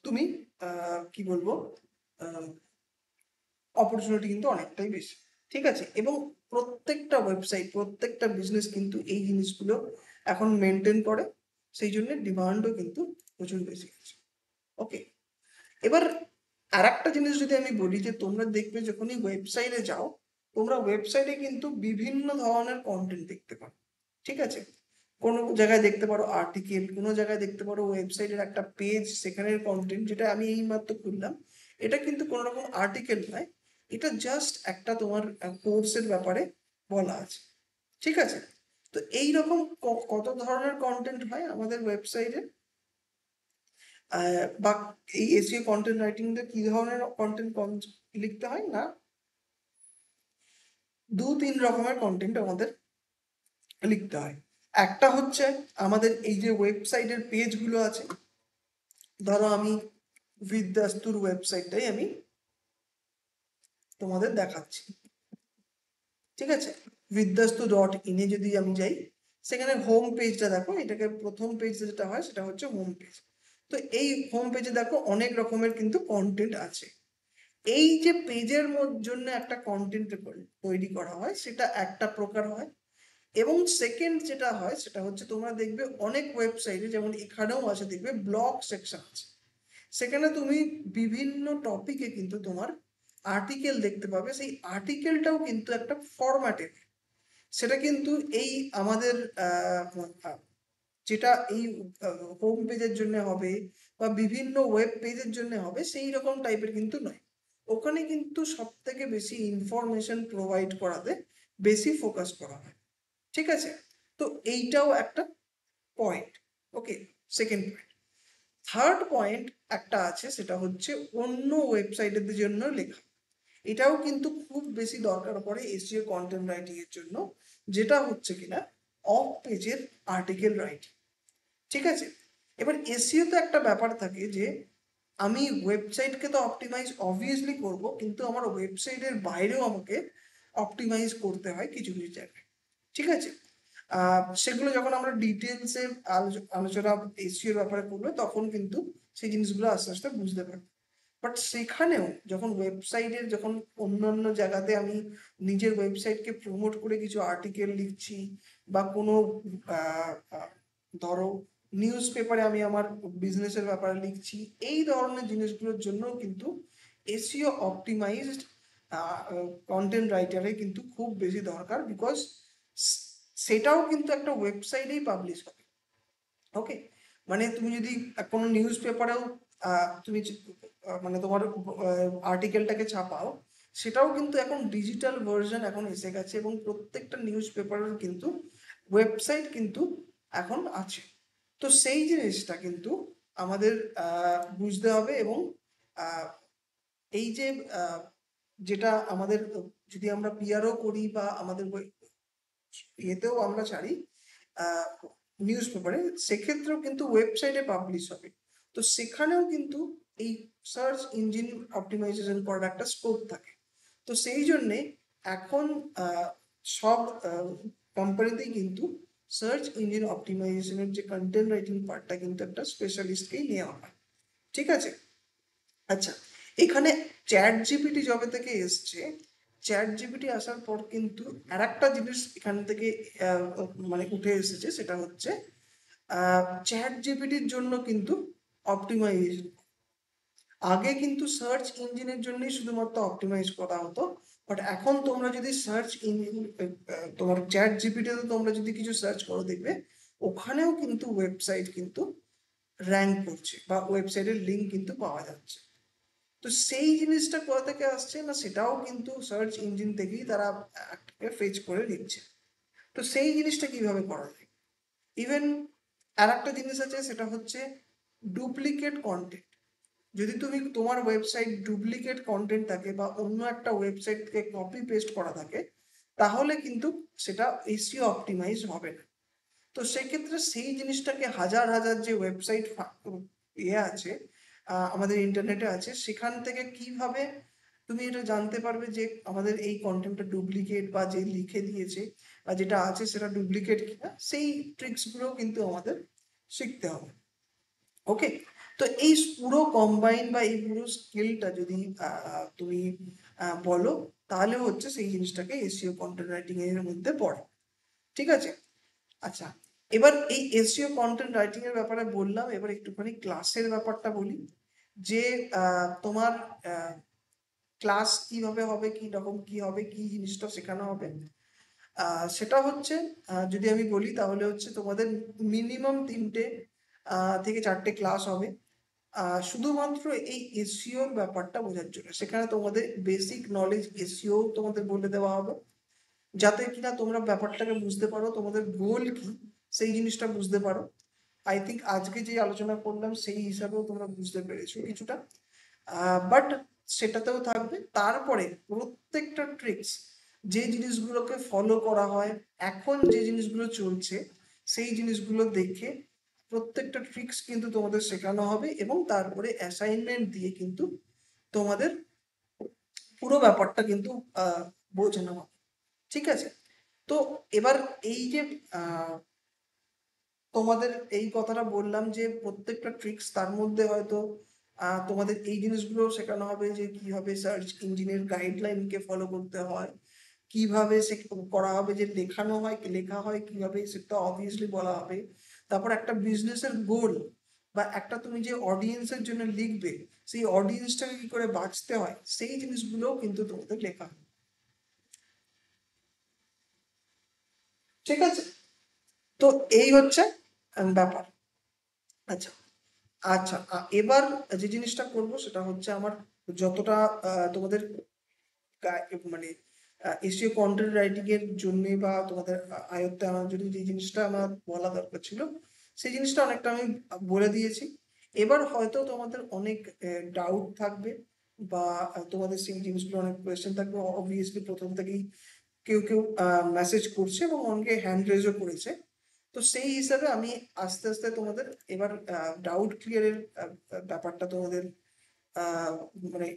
তুমি কি বলবো, অপরচুনিটি কিন্তু অনেকটাই বেশি। ঠিক আছে? এবং প্রত্যেকটা ওয়েবসাইট, প্রত্যেকটা বিজনেস কিন্তু এই জিনিসগুলো এখন মেনটেন করে, সেই জন্য ডিমান্ডও কিন্তু প্রচুর বেশি আছে। ওকে, এবার আর একটা জিনিস যদি আমি বলি, যে তোমরা দেখবে যখনই ওয়েবসাইটে যাও, তোমরা ওয়েবসাইটে কিন্তু বিভিন্ন ধরনের কন্টেন্ট দেখতে পারো। ঠিক আছে? কোনো জায়গায় দেখতে পারো আর্টিকেল, কোনো জায়গায় দেখতে পারো ওয়েবসাইটের একটা পেজ, সেখানের কন্টেন্ট, যেটা আমি এইমাত্র খুললাম, এটা কিন্তু কোনো রকম আর্টিকেল নয়, এটা জাস্ট একটা তোমার কোর্সের ব্যাপারে বলা আছে। ঠিক আছে? তো এইরকম কত ধরনের কন্টেন্ট হয় আমাদের ওয়েবসাইটে, বা এই এসইও কন্টেন্ট রাইটিং এ কি ধরনের কন্টেন্ট লিখতে হয় না, 2-3 রকমের কন্টেন্ট আমাদের লিখতে হয়। একটা হচ্ছে আমাদের এই যে ওয়েবসাইটের পেজগুলো আছে, ধরো আমি বিদ্যাস্তুর ওয়েবসাইটটাই আমি তোমাদের দেখাচ্ছি। ঠিক আছে? বিদ্যাস্তু.in এ যদি আমি যাই, সেখানে হোম পেজটা দেখো, এটাকে প্রথম পেজ যেটা হয় সেটা হচ্ছে হোম পেজ। তো এই হোম পেজে দেখো অনেক রকমের কিন্তু কন্টেন্ট আছে। এই যে পেজের জন্য একটা কন্টেন্ট তৈরি করা হয়, সেটা একটা প্রকার হয়। এবং সেকেন্ড যেটা হয় সেটা হচ্ছে, তোমরা দেখবে অনেক ওয়েবসাইটে, যেমন এখানেও আছে, দেখবে ব্লগ সেকশন আছে, সেখানে তুমি বিভিন্ন টপিকে কিন্তু তোমার আর্টিকেল দেখতে পাবে। সেই আর্টিকেলটাও কিন্তু একটা ফরম্যাটে, সেটা কিন্তু এই আমাদের যেটা এই হোম পেজের জন্য হবে বা বিভিন্ন ওয়েব পেজের জন্য হবে, সেই রকম টাইপের কিন্তু নয়। ওখানে কিন্তু সব থেকে বেশি ইনফরমেশন প্রোভাইড করাতে বেশি ফোকাস করা হয়। ঠিক আছে, তো এইটাও একটা পয়েন্ট। ওকে, সেকেন্ড পয়েন্ট। থার্ড পয়েন্ট একটা আছে, সেটা হচ্ছে অন্য ওয়েবসাইটের জন্য লেখা। এটাও কিন্তু খুব বেশি দরকার পড়ে এসইও কন্টেন্ট রাইটিং এর জন্য, যেটা হচ্ছে কিনা অফ পেজের আর্টিকেল রাইটিং। ঠিক আছে, এবার এসইও তো একটা ব্যাপার থাকে যে আমি ওয়েবসাইটকে তো অপটিমাইজ অবভিয়াসলি করব, কিন্তু আমার ওয়েবসাইটের বাইরেও আমাকে অপটিমাইজ করতে হয় কিছু কিছু জায়গায়। ঠিক আছে, সেগুলো যখন আমরা ডিটেলসে আলোচনা এসইওর ব্যাপারে করবো, তখন কিন্তু সেই জিনিসগুলো আস্তে আস্তে বুঝতে পারবো। বাট সেখানেও যখন ওয়েবসাইটের যখন অন্যান্য জায়গাতে আমি নিজের ওয়েবসাইটকে প্রমোট করে কিছু আর্টিকেল লিখছি, বা কোনো ধরো নিউজ পেপারে আমি আমার বিজনেসের ব্যাপারে লিখছি, এই ধরনের জিনিসগুলোর জন্য কিন্তু এসইও অপটিমাইজড কন্টেন্ট রাইটারে কিন্তু খুব বেশি দরকার, বিকজ সেটাও কিন্তু একটা ওয়েবসাইটেই পাবলিশ হবে। ওকে, মানে তুমি যদি কোনো নিউজ পেপারেও তুমি মানে তোমার আর্টিকেলটাকে ছাপাও, সেটাও কিন্তু এখন ডিজিটাল ভার্সন এখন এসে গেছে, এবং প্রত্যেকটা নিউজ পেপারের কিন্তু ওয়েবসাইট কিন্তু এখন আছে। তো সেই জিনিসটা কিন্তু আমাদের বুঝতে হবে, এবং এই যে যেটা আমাদের যদি আমরা পিআরও করি বা আমাদের ইয়েতেও আমরা ছাড়ি নিউজ পেপারে, সেক্ষেত্রেও কিন্তু ওয়েবসাইটে পাবলিশ হবে। তো সেখানেও কিন্তু এই সার্চ ইঞ্জিন অপটিমাইজেশন করার একটা স্কোপ থাকে। তো সেই জন্যে এখন সব কোম্পানিতেই কিন্তু সার্চ ইঞ্জিন অপটিমাইজেশনের যে কন্টেন্ট রাইটিং পার্টটা কিন্তু একটা স্পেশালিস্টকেই নেওয়া হয়। ঠিক আছে, আচ্ছা, এখানে চ্যাট জিপিটি যবে থেকে এসছে, চ্যাট জিপিটি আসার পর কিন্তু আর একটা জিনিস এখান থেকে মানে উঠে এসেছে, সেটা হচ্ছে চ্যাট জিপিটির জন্য কিন্তু অপটিমাইজেশন। আগে কিন্তু সার্চ ইঞ্জিনের জন্যই শুধুমাত্র অপটিমাইজ করা হতো, বাট এখন তোমরা যদি সার্চ ইঞ্জিন তোমার চ্যাট জিপিটিতে তোমরা যদি কিছু সার্চ করো, দেখবে ওখানেও কিন্তু ওয়েবসাইট কিন্তু র্যাঙ্ক করছে বা ওয়েবসাইটের লিঙ্ক কিন্তু পাওয়া যাচ্ছে। তো সেই জিনিসটা কোথা থেকে আসছে না, সেটাও কিন্তু সার্চ ইঞ্জিন থেকেই তারা ফেচ করে নিচ্ছে। তো সেই জিনিসটা কিভাবে করা যায়? ইভেন আর একটা জিনিস আছে, সেটা হচ্ছে ডুপ্লিকেট কন্টেন্ট। যদি তুমি তোমার ওয়েবসাইট ডুপ্লিকেট কন্টেন্ট থাকে বা অন্য একটা ওয়েবসাইট থেকে কপি পেস্ট করা থাকে, তাহলে কিন্তু সেটা এসইও অপটিমাইজ হবে না। তো সেক্ষেত্রে সেই জিনিসটাকে হাজার হাজার যে ওয়েবসাইট ইয়ে আছে আমাদের ইন্টারনেটে আছে, সেখান থেকে কিভাবে তুমি এটা জানতে পারবে যে আমাদের এই কন্টেন্টটা ডুপ্লিকেট, বা যে লিখে দিয়েছে বা যেটা আছে সেটা ডুপ্লিকেট কিনা, সেই ট্রিক্সগুলো কিন্তু আমাদের শিখতে হবে। ওকে, তো এই পুরো কম্বাইন বা এই পুরো স্কিলটা যদি তুমি বলো, তাহলে হচ্ছে সেই জিনিসটাকে এসইও কন্টেন্ট রাইটিং এর মধ্যে পড়ে। ঠিক আছে, আচ্ছা, এবার এই এসইও কন্টেন্ট রাইটিং এর ব্যাপারে বললাম, এবার একটুখানি ক্লাসের ব্যাপারটা বলি। যে তোমার ক্লাস কিভাবে হবে, কি রকম কি হবে, কি জিনিসটা শেখানো হবে, সেটা হচ্ছে যদি আমি বলি, তাহলে হচ্ছে তোমাদের মিনিমাম 3টে থেকে 4টে ক্লাস হবে, শুধুমাত্র এই এসইওর ব্যাপারটা বোঝার জন্য। সেখানে তোমাদের বেসিক নলেজ এসইও তোমাদের বলে দেওয়া হবে, যাতে কিনা তোমরা ব্যাপারটাকে বুঝতে পারো, তোমাদের গোল কি সেই জিনিসটা বুঝতে পারো। আই থিঙ্ক আজকে যে আলোচনা করলাম সেই হিসাবেও তোমরা বুঝতে পেরেছো কিছুটা, বাট সেটাতেও থাকবে তারপরে প্রত্যেকটা ট্রিক্স, যে জিনিসগুলোকে ফলো করা হয়, এখন যে জিনিসগুলো চলছে সেই জিনিসগুলো দেখে প্রত্যেকটা ট্রিক্স কিন্তু তোমাদের শেখানো হবে, এবং তারপরে অ্যাসাইনমেন্ট দিয়ে কিন্তু তোমাদের পুরো ব্যাপারটা কিন্তু বোঝানো হবে। ঠিক আছে, তো এবার এই যে তোমাদের এই কথাটা বললাম যে প্রত্যেকটা ট্রিক্স, তার মধ্যে হয়তো তোমাদের এই জিনিসগুলো শেখানো হবে যে কিভাবে সার্চ ইঞ্জিনের গাইডলাইনকে ফলো করতে হয়, কিভাবে সে করা হবে, যে লেখানো হয় লেখা হয় কিভাবে সেটা অবভিয়াসলি বলা হবে। তারপর একটা বিজনেসের গোল, বা একটা তুমি যে অডিয়েন্সের জন্য লিখবে, সেই অডিয়েন্সটাকে কি করে বাঁচতে হয়, সেই জিনিসগুলোও কিন্তু তোমাদের লেখা হবে। ঠিক আছে, তো এই হচ্ছে ব্যাপার। আচ্ছা আচ্ছা এবার যে জিনিসটা করব সেটা হচ্ছে আমার যতটা তোমাদের মানে এসইও কন্টেন্ট রাইটিং এর জন্য বা তোমাদের আয়ত্তে আনার জন্য যে জিনিসটা আমার বলা দরকার ছিল সেই জিনিসটা অনেকটা আমি বলে দিয়েছি। এবার হয়তো তোমাদের অনেক ডাউট থাকবে বা তোমাদের সেই জিনিসগুলো অনেক কোয়েশ্চেন থাকবে। অবভিয়াসলি প্রথম থেকেই কেউ কেউ মেসেজ করছে এবং অনেকে হ্যান্ড রেজও করেছে। তো সেই হিসাবে আমি আস্তে আস্তে তোমাদের এবার ডাউট ক্লিয়ারের ব্যাপারটা তোমাদের আহ, মানে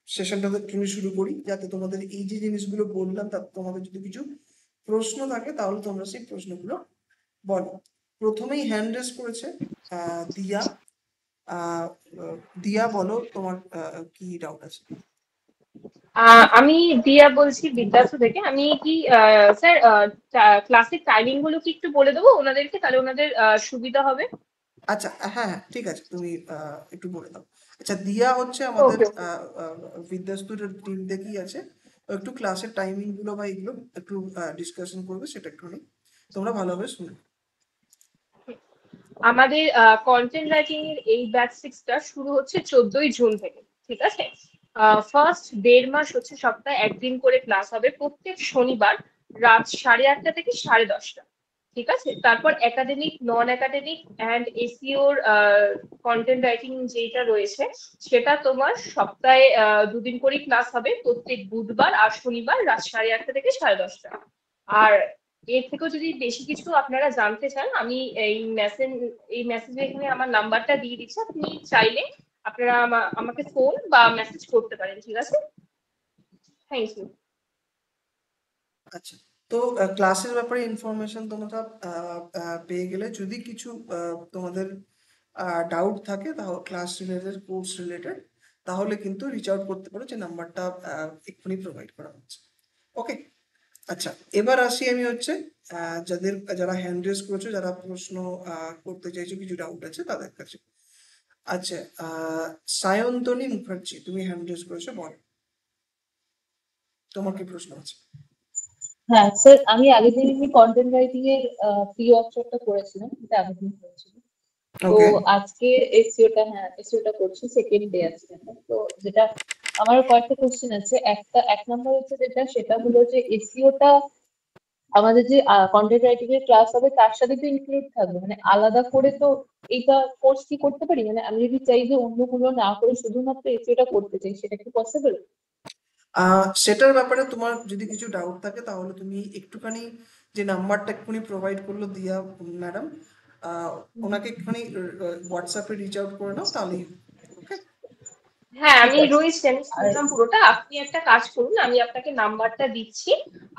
সেশনটাতে তুমি শুরু করি, যাতে তোমাদের এই যে জিনিসগুলো বললাম তাতে তোমাদের যদি কিছু প্রশ্ন থাকে তাহলে তোমরা সেই প্রশ্নগুলো বলো। প্রথমেই হ্যান্ড রেজ করেছে দিয়া। আহ, দিয়া বলো তোমার কি ডাউট আছে। আমি দিয়া বলছি বিদ্যার্থ থেকে। আমি কি স্যার ক্লাসের টাইমিং গুলো কি একটু বলে দেবো ওনাদেরকে, তাহলে ওনাদের সুবিধা হবে। আচ্ছা হ্যাঁ হ্যাঁ ঠিক আছে, তুমি একটু বলে দাও। আচ্ছা দিয়া হচ্ছে আমাদের ওকে ওকে। বিদ্যাস্তুরের টিম থেকেই আছে। ও একটু ক্লাসের টাইমিং গুলো বা এগুলো একটু ডিসকাশন করবে, সেটা একটু নেই, তোমরা ভালোভাবে শুনে। আমাদের কন্টেন্ট রাইটিং এর এই ব্যাচ 6টা শুরু হচ্ছে 14ই জুন থেকে। ঠিক আছে। ফার্স্ট 1.5 মাস হচ্ছে সপ্তাহে একদিন করে ক্লাস হবে প্রত্যেক শনিবার রাত 8:30 থেকে 10:30। ঠিক আছে। তারপর একাডেমিক, নন একাডেমিক অ্যান্ড এসইওর কন্টেন্ট রাইটিং যেটা রয়েছে সেটা তোমার সপ্তাহে 2 দিন করে ক্লাস হবে প্রত্যেক বুধবার আর শনিবার রাত 8:30 থেকে 10:30। আর এর থেকেও যদি বেশি কিছু আপনারা জানতে চান, আমি এই মেসেজে এখানে আমার নাম্বারটা দিয়ে দিচ্ছি। আপনি চাইলে আপনারা আমাকে ফোন বা মেসেজ করতে পারেন। ঠিক আছে। Thank you. আচ্ছা, তো ক্লাসের ব্যাপারে ইনফরমেশন তোমরা পেয়ে গেলে। যদি কিছু তোমাদের ডাউট থাকে তাহলে ক্লাস রিলেটেড, কোর্স রিলেটেড, তাহলে কিন্তু রিচ আউট করতে পারো, যে নাম্বারটা এক্ষুনি প্রোভাইড করা হচ্ছে। ওকে। আচ্ছা, এবার আসি আমি হচ্ছে যারা হ্যান্ড রেজ করেছো, যারা প্রশ্ন করতে চাইছো, কিছু ডাউট আছে তাদের কাছে। আচ্ছা, সায়ন্তনী মুখার্জি, তুমি হ্যান্ড রেজ করেছো, বল তোমার কি প্রশ্ন আছে। হ্যাঁ স্যার, আমি আগের দিন এমনি কন্টেন্ট রাইটিং এর প্রি ওয়ার্কশপটা করেছিলাম, এটা আগের দিন করেছিলাম। তো ওকে। আজকে এসইওটা করছি, সেকেন্ড ডে আজকে। তো যেটা আমার কয়েকটা কোশ্চেন আছে। এক নম্বর হচ্ছে সেটা হলো যে এসইওটা আমাদের যে কন্টেন্ট রাইটিং এর ক্লাস হবে তার সাথে তো ইনক্লুড থাকবে, মানে আলাদা করে তো এইটা কোর্স কি করতে পারি? মানে আমি যদি চাই যে অন্যগুলো না করে শুধুমাত্র এসইওটা করতে চাই, সেটা কি পসিবল? সেটার ব্যাপারে তোমার যদি কিছু ডাউট থাকে তাহলে তুমি একটুখানি, যে নাম্বারটা এক্ষুনি প্রোভাইড করলো দিয়া ম্যাডাম, ওনাকে একটুখানি হোয়াটসঅ্যাপে রিচ আউট করে নাও তাহলেই। ওকে। হ্যাঁ, ঠিক আমি আছে। রয়েছি, আমি আর শুনলাম পুরোটা। আপনি একটা কাজ করুন, আমি আপনাকে নাম্বারটা দিচ্ছি।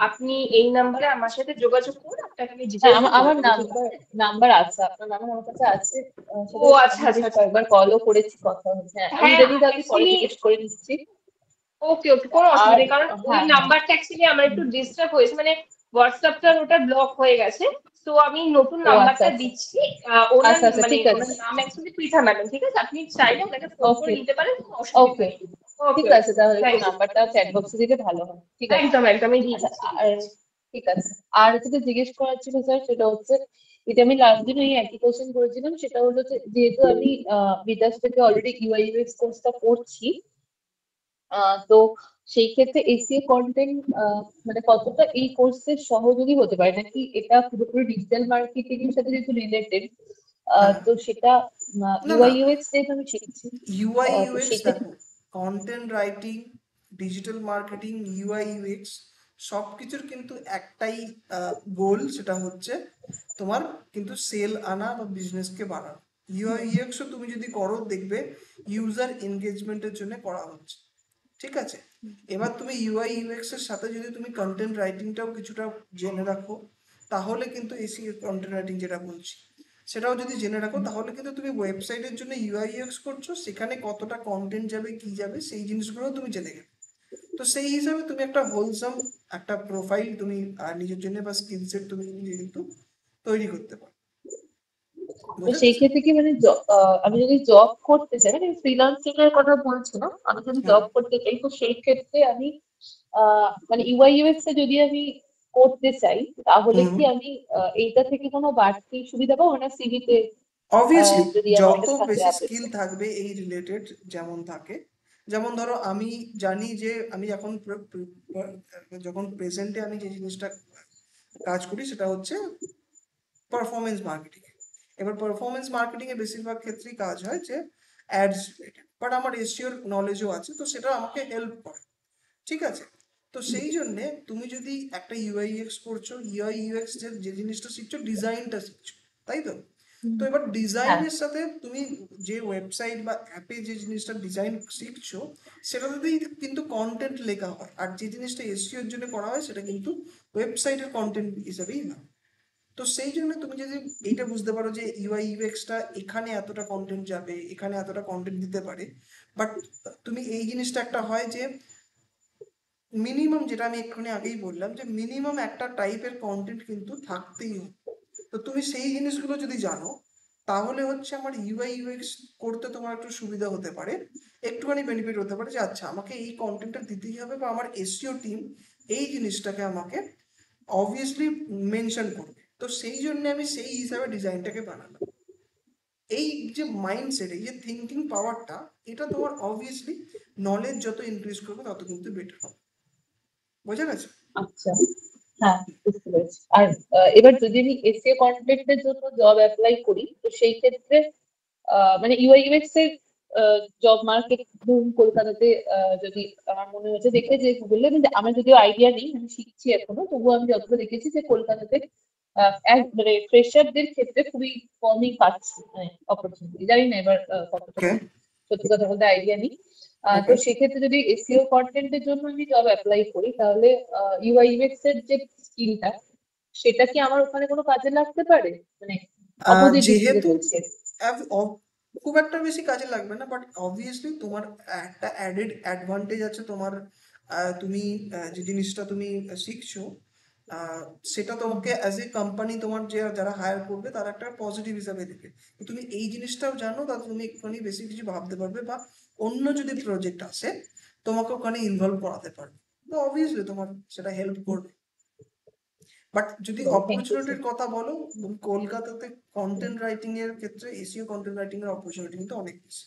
আপনি এই নাম্বারে আমার সাথে যোগাযোগ করুন, আপনাকে আমি হ্যাঁ, ডিটেলসে আমার বলে আমার দেবো। ঠিক নাম্বার আছে। নাম্বার আছে, আপনার নাম্বার আমার কাছে আছে। ও সাথে আচ্ছা আমি আচ্ছা বেশ আচ্ছা। কয়েকবার কলও করেছি, কথা হয়েছে। হ্যাঁ, আমি হ্যাঁ যদি তাকে পরে অ্যাকচুয়ালি জিজ্ঞেস করে নিচ্ছি। ওকে ওকে, কোনো অসুবিধা আর নেই। কারণ ওই হ্যাঁ হ্যাঁ। নাম্বারটা অ্যাকচুয়ালি আমার একটু ডিস্টার্ব হয়েছে, মানে হোয়াটসঅ্যাপটার ওটা ব্লক হয়ে গেছে। তো আমি নতুন ও আচ্ছা নাম্বারটা আচ্ছা। দিচ্ছি। ওনার আচ্ছা আচ্ছা, মানে ঠিক ওনার আছে। নাম অ্যাকচুয়ালি পৃথা ম্যাডাম। ঠিক আছে, আপনি চাইলে ওনাকে ফোন করে ওকে নিতে পারেন, কোনো অসুবিধা ওকে। নেই। ওকে ঠিক ওকে। আছে, তাহলে একটু থ্যাংক ইউ। নাম্বারটা চ্যাট বক্সে দিলে ভালো হয়। ঠিক আছে। একদম একদম, আমি দিয়ে আচ্ছা। দিচ্ছি দিয়ে আর দিচ্ছি। ঠিক আছে। আর যেটা জিজ্ঞেস করার ছিল স্যার, সেটা হচ্ছে এটা আমি লাস্ট দিন ওই একই কোশ্চেন করেছিলাম। সেটা হলো যে যেহেতু আমি বিদাস থেকে অলরেডি ইউআই ইউএক্স কোর্সটা করছি, তো সেই ক্ষেত্রে এসিএ কন্টেন্ট মানে কতটা এই কোর্সের সহযোগী হতে পারে, নাকি এটা পুরোপুরি ডিজিটাল মার্কেটিং এর সাথে যেহেতু রিলেটেড, হ্যাঁ। তো সেটা না না, ইউআই ইউএক্স যেহেতু আমি শিখছি, ইউআই তো ইউএক্স সেই ক্ষেত্রে দেখো, content writing, digital marketing, UI UX সব কিছুর কিন্তু একটাই গোল, সেটা হচ্ছে তোমার কিন্তু সেল আনা বা বিজনেসকে বাড়ানো। ইউআই ইউএক্সও তুমি যদি করো দেখবে ইউজার এনগেজমেন্টের জন্য করা হচ্ছে। ঠিক আছে। এবার তুমি ইউআই ইউএক্স এর সাথে যদি তুমি কন্টেন্ট রাইটিংটাও কিছুটা জেনে রাখো, তাহলে কিন্তু এসি কন্টেন্ট রাইটিং যেটা বলছি সেটাও যদি জেনে রাখো, তাহলে কিন্তু তুমি ওয়েবসাইটের জন্য ইউআই ইউএক্স করছো, সেখানে কতটা কন্টেন্ট যাবে কি যাবে সেই জিনিসগুলো তুমি জেনে গেলে। তো সেই হিসাবে তুমি একটা হোলসাম একটা প্রোফাইল তুমি নিজের জন্য বা স্কিল সেট তুমি নিজে কিন্তু তৈরি করতে পারো। তো বুঝতে সেই পেরেছো? ক্ষেত্রে কি মানে আমি যদি জব করতে চাই, মানে ফ্রিল্যান্সিং এর কথা বলছি না, আমি যদি হ্যাঁ। জব করতে চাই, তো সেই ক্ষেত্রে আমি মানে ইউআই ইউএক্স এ যদি আমি করতে চাই, তাহলে হুম। কি আমি এইটা থেকে কোনো বাড়তি সুবিধা পাবো না সিভিতে অবভিয়াসলি যদি আমার যত এটা থাকে বেশি আপডেট? স্কিল থাকবে এই রিলেটেড, যেমন থাকে, যেমন ধরো আমি জানি যে আমি এখন যখন প্রেজেন্টে আমি যে জিনিসটা কাজ করি সেটা হচ্ছে পারফরমেন্স মার্কেটিং। এবার পারফরমেন্স মার্কেটিং এ বেশিরভাগ ক্ষেত্রেই কাজ হয় যে অ্যাডস রিলেটেড, বাট আমার এসইওর নলেজও আছে, তো সেটা আমাকে হেল্প করে। ঠিক আছে, তো সেই জন্যে তুমি যদি একটা ইউআই ইউএক্স করছো, ইউআই ইউএক্স যে জিনিসটা শিখছো, ডিজাইনটা শিখছো, তাই তো? তো এবার হ্যাঁ, ডিজাইনের সাথে তুমি যে ওয়েবসাইট বা অ্যাপে যে জিনিসটা ডিজাইন শিখছো সেটাতেই কিন্তু কন্টেন্ট লেখা হয়, আর যে জিনিসটা এসইওর জন্য করা হয় সেটা কিন্তু ওয়েবসাইটের কন্টেন্ট হিসাবেই হয়। তো সেই জন্য তুমি যদি এইটা বুঝতে পারো যে ইউআই ইউএক্সটা এখানে এতটা কন্টেন্ট যাবে, এখানে এতটা কন্টেন্ট দিতে পারে, বাট তুমি এই জিনিসটা একটা হয় যে মিনিমাম, যেটা আমি এক্ষুনি আগেই বললাম, যে মিনিমাম একটা টাইপের কন্টেন্ট কিন্তু থাকতেই হবে। তো তুমি সেই জিনিসগুলো যদি জানো তাহলে হচ্ছে আমার ইউআই ইউএক্স করতে তোমার একটু সুবিধা হতে পারে, একটুখানি বেনিফিট হতে পারে যে আচ্ছা আমাকে এই কন্টেন্টটা দিতেই হবে, বা আমার এসইও টিম এই জিনিসটাকে আমাকে অবভিয়াসলি মেনশন করবে, তো সেই জন্য আমি সেই হিসাবে ডিজাইনটাকে বানালাম। এই যে মাইন্ডসেট, এই যে থিঙ্কিং পাওয়ারটা, এটা তোমার অবভিয়াসলি নলেজ যত ইনক্রিজ করবে তত কিন্তু বেটার হবে। বোঝা গেছে? আচ্ছা, হ্যাঁ, বুঝতে পেরেছি। আর এবার যদি আমি এসএ কন্টেন্টের জন্য জব অ্যাপ্লাই করি, তো সেই ক্ষেত্রে মানে ইউআই ইউএক্স এর জব মার্কেট ধরুন কলকাতাতে, যদি আমার মনে হচ্ছে দেখে যে গুগলে, কিন্তু আমার যদিও আইডিয়া নেই, আমি শিখছি এখনো, তবুও আমি যতটা দেখেছি যে কলকাতাতে মানে ফ্রেশারদের ক্ষেত্রে খুবই কমই পাচ্ছি মানে অপরচুনিটি। জানি না এবার কতটা ওকে। কি, সত্যি কথা বলতে আইডিয়া নেই। তো ওকে। সেক্ষেত্রে যদি এসইও কন্টেন্টের জন্য আমি জব অ্যাপ্লাই করি, তাহলে ইউআই ইউএক্স এর যে স্কিলটা, সেটা কি আমার ওখানে কোনো কাজে লাগতে পারে? মানে অপোজিট দিক থেকে যেহেতু বলছি। খুব একটা বেশি কাজে লাগবে না, বাট অবভিয়াসলি তোমার একটা অ্যাডেড অ্যাডভান্টেজ আছে তোমার। তুমি যে জিনিসটা তুমি শিখছো, আহ, সেটা তোমাকে অ্যাজ এ কোম্পানি, তোমার যে যারা হায়ার করবে তারা একটা পজিটিভ হিসাবে দেবে। তো তুমি এই জিনিসটাও জানো, তাহলে তুমি একটুখানি বেশি কিছু ভাবতে পারবে, বা অন্য যদি প্রজেক্ট আসে তোমাকে ওখানে ইনভলভ করাতে পারবে, তো অবভিয়াসলি তোমার সেটা হেল্প করবে। বাট যদি থ্যাংক ইউ অপরচুনিটির স্যার। কথা বলো, কলকাতাতে কন্টেন্ট রাইটিং এর ক্ষেত্রে, এসইও কন্টেন্ট রাইটিং এর অপরচুনিটি কিন্তু অনেক বেশি।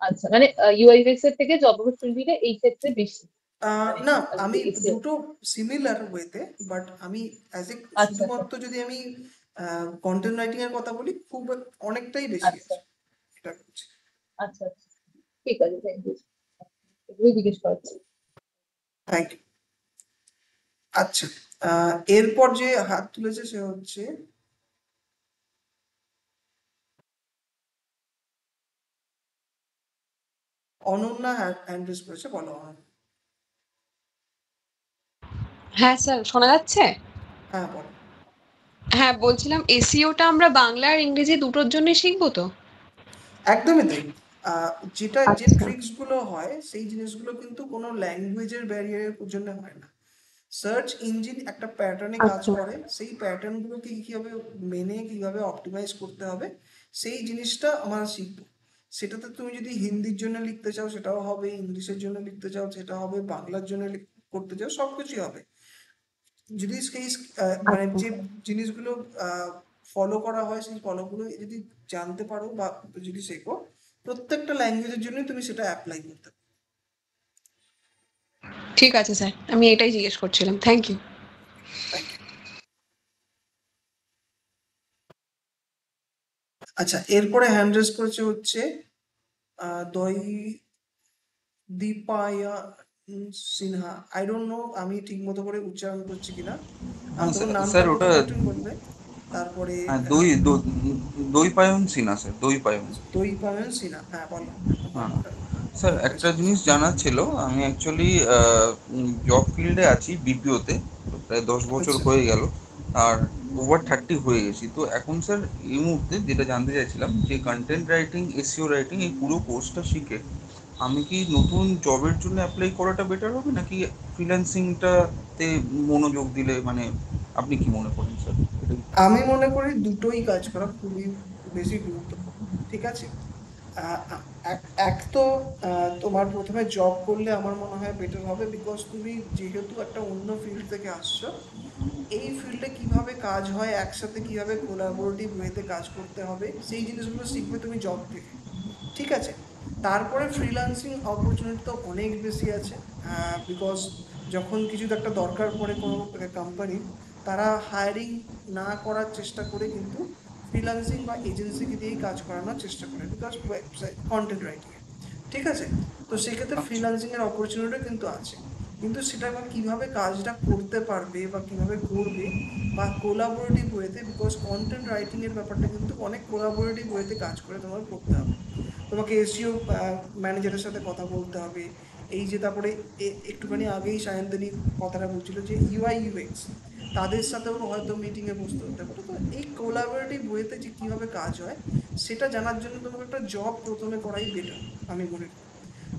আচ্ছা, মানে ইউআই ইউএক্স এর থেকে জব অপরচুনিটিটা এই ক্ষেত্রে বেশি, মানে না, যদি আমি এসিও। দুটো সিমিলার ওয়েতে, বাট আমি অ্যাজ এ আচ্ছা, আচ্ছা, শুধুমাত্র যদি আমি কন্টেন্ট রাইটিং এর কথা বলি, খুব অনেকটাই বেশি আচ্ছা, আছে, এটা বলছি। আচ্ছা, আচ্ছা, ঠিক আছে, থ্যাংক ইউ। এগুলোই জিজ্ঞেস করছি। Thank you. আচ্ছা, এরপর যে হাত তুলেছে সে হচ্ছে অনন্যা, হ্যান্ড রেজ করেছে, বলো অনন্যা। হ্যাঁ স্যার, শোনা যাচ্ছে? হ্যাঁ, বলো। হ্যাঁ, বলছিলাম এসইওটা আমরা বাংলা আর ইংরেজি দুটোর জন্যই শিখবো তো? একদমই তাই। যেটা যে আচ্ছা। ট্রিক্স গুলো হয় সেই জিনিসগুলো কিন্তু কোনো ল্যাঙ্গুয়েজের ব্যারিয়ারের জন্য হয় না। সার্চ ইঞ্জিন একটা প্যাটার্নে কাজ আচ্ছা। করে, সেই প্যাটার্ন গুলোকে কিভাবে মেনে কিভাবে অপটিমাইজ করতে হবে সেই জিনিসটা আমরা শিখবো। সেটাতে তুমি যদি হিন্দির জন্য লিখতে চাও সেটাও হবে, ইংলিশের জন্য লিখতে চাও সেটা হবে, বাংলার জন্য করতে চাও সবকিছুই হবে। যদি সেই মানে আচ্ছা। যে জিনিসগুলো ফলো করা হয় সেই ফলোগুলো যদি জানতে পারো বা যদি শেখো, প্রত্যেকটা ল্যাঙ্গুয়েজের জন্য তুমি সেটা অ্যাপ্লাই করতে পারো। ঠিক আছে স্যার, আমি এটাই জিজ্ঞেস করছিলাম। Thank you. Thank you. আচ্ছা, এরপরে হ্যান্ড রেজ করেছে হচ্ছে দই Dipaya Sinha. I don't know আমি ঠিক মতো করে উচ্চারণ করছি কিনা। হ্যাঁ তোমার স্যার, নামটা স্যার ওটা প্রথমে একটু বলবে, তারপরে হ্যাঁ, দই পায়ন সিনা স্যার, দই পায়ন। দই পামেন সিনহা, হ্যাঁ বলো তোমার হ্যাঁ স্যার, একটা কোয়েশ্চেন। জিনিস জানার ছিল। আমি অ্যাকচুয়ালি জব ফিল্ডে আছি বিপিওতে, প্রায় 10 বছর আচ্ছা। হয়ে গেল। আর ওভার 30 হয়ে গেছি। তো এখন স্যার এই মুহূর্তে যেটা জানতে চাইছিলাম, যে কন্টেন্ট রাইটিং, এসইও রাইটিং, এই পুরো কোর্সটা শিখে আমি কি নতুন জবের জন্য অ্যাপ্লাই করাটা বেটার হবে, নাকি ফ্রিল্যান্সিংটাতে মনোযোগ দিলে, মানে আপনি কি মনে করেন স্যার? আমি মনে করি দুটোই কাজ করা খুবই বেশি গুরুত্বপূর্ণ। ঠিক আছে, আহ, এক তো তোমার প্রথমে জব করলে আমার মনে হয় বেটার হবে, বিকজ তুমি যেহেতু একটা অন্য ফিল্ড থেকে আসছো, এই ফিল্ডে কিভাবে কাজ হয়, একসাথে কিভাবে কোলাবোরেটিভ ওয়েতে কাজ করতে হবে, সেই জিনিসগুলো শিখবে তুমি জব থেকে। ঠিক আছে, তারপরে ফ্রিল্যান্সিং অপরচুনিটি তো অনেক বেশি আছে, বিকজ যখন কিছু একটা দরকার পড়ে কোনো কোম্পানি, তারা হায়ারিং না করার চেষ্টা করে কিন্তু ফ্রিল্যান্সিং বা এজেন্সিকে দিয়েই কাজ করানোর চেষ্টা করে, বিকজ ওয়েবসাইট কন্টেন্ট রাইটিং এ। ঠিক আছে, তো সেক্ষেত্রে আচ্ছা ফ্রিল্যান্সিং এর অপরচুনিটি কিন্তু আছে, কিন্তু সেটা আবার কিভাবে কাজটা করতে পারবে বা কিভাবে করবে, বা কোলাবোরেটিভ ওয়েতে, বিকজ কন্টেন্ট রাইটিং এর ব্যাপারটা কিন্তু অনেক কোলাবোরেটিভ ওয়েতে কাজ করে তোমাকে করতে হবে। তোমাকে এসইও ম্যানেজারের সাথে কথা বলতে হবে। এই যে তারপরে একটুখানি আগেই সায়ন্তনী কথাটা বলছিল যে ইউআই ইউএক্স, তাদের সাথেও হয়তো মিটিংয়ে বসতে হতে পারে। তো এই কোলাবোরেটিভ ওয়েতে যে কীভাবে কাজ হয় সেটা জানার জন্য তোমাকে একটা জব প্রথমে করাই বেটার, আমি মনে করি।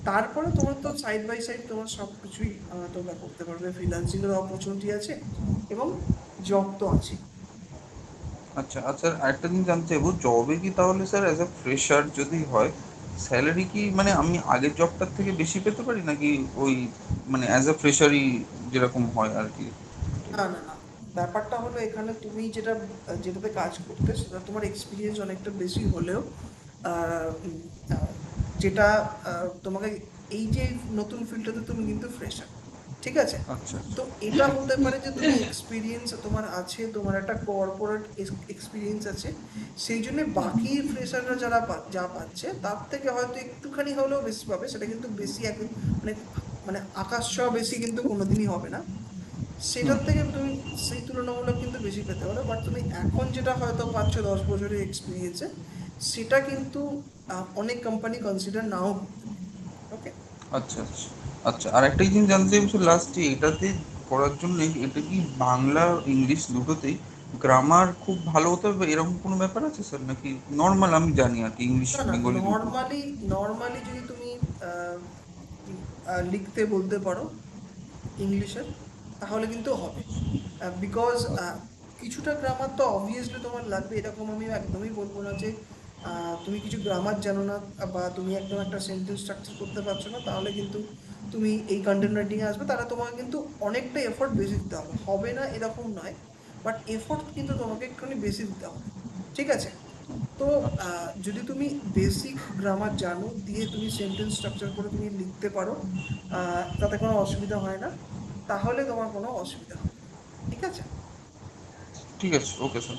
তারপরে তোমার তো সাইড বাই সাইড তোমার সব কিছুই তোমরা করতে পারবে, ফ্রিল্যান্সিংয়ের অপরচুনিটি আছে এবং জব তো আছে। আচ্ছা আচ্ছা, আরেকটা জিনিস জানতে চাইবো, জবে কি তাহলে স্যার অ্যাজ আ ফ্রেশার যদি হয়, স্যালারি কি মানে আমি আগের জবটার থেকে বেশি পেতে পারি, নাকি ওই মানে অ্যাজ আ ফ্রেশারই যেরকম হয় আর কি? না না না, ব্যাপারটা হলো এখানে তুমি যেটাতে কাজ করতে, সেটা তোমার এক্সপিরিয়েন্স অনেকটা বেশি হলেও আহ, উম, আহ, যেটা তোমাকে, এই যে নতুন ফিল্ডটাতে তুমি কিন্তু ফ্রেশার। ঠিক আছে, আচ্ছা তো এটা হতে পারে যে তুমি এক্সপিরিয়েন্স তোমার আছে, তোমার একটা কর্পোরেট এক্সপিরিয়েন্স আছে, সেই জন্য বাকি ফ্রেশাররা যারা যা পাচ্ছে তার থেকে হয়তো একটুখানি হলেও বেশি পাবে, সেটা কিন্তু বেশি মানে মানে আকাশ ছোঁয়া বেশি কিন্তু কোনোদিনই হবে না। হুম। সেটার থেকে তুমি সেই তুলনামূলক কিন্তু বেশি পেতে পারো, বাট তুমি এখন যেটা হয়তো পাচ্ছ 10 বছরের এক্সপিরিয়েন্সে, সেটা কিন্তু অনেক কোম্পানি কনসিডার নাও করতে পারে। ওকে। আচ্ছা আচ্ছা আচ্ছা, আর একটা জিনিস জানতে চাইবো লাস্টে, এটাতে করার জন্য এটা কি বাংলা ইংলিশ দুটোতেই গ্রামার খুব ভালো হতে হবে এরকম কোনো ব্যাপার আছে স্যার, নাকি নর্মাল আমি জানি আর কি ইংলিশ না না, বেঙ্গলি দুটো? নর্মালি নর্মালি যদি তুমি আহ, লিখতে বলতে পারো ইংলিশের, তাহলে কিন্তু হবে। বিকজ কিছুটা গ্রামার তো অবভিয়াসলি তোমার লাগবে, এরকম আমি একদমই বলবো না যে তুমি কিছু গ্রামার জানো না বা তুমি একদম একটা সেন্টেন্স স্ট্রাকচার করতে পারছো না, তাহলে কিন্তু তুমি এই কন্টেন্ট রাইটিংয়ে আসবে, তাহলে তোমাকে কিন্তু অনেকটা এফোর্ট বেশি দিতে হবে, হবে না এরকম নয়, বাট এফোর্ট কিন্তু তোমাকে একটুখানি বেশি দিতে হবে। ঠিক আছে, তো আচ্ছা যদি তুমি বেসিক গ্রামার জানো, দিয়ে তুমি সেন্টেন্স স্ট্রাকচার করে তুমি লিখতে পারো, তাতে কোনো অসুবিধা হয় না, তাহলে তোমার কোনো অসুবিধা হবে না। ঠিক আছে। ঠিক আছে, ওকে স্যার।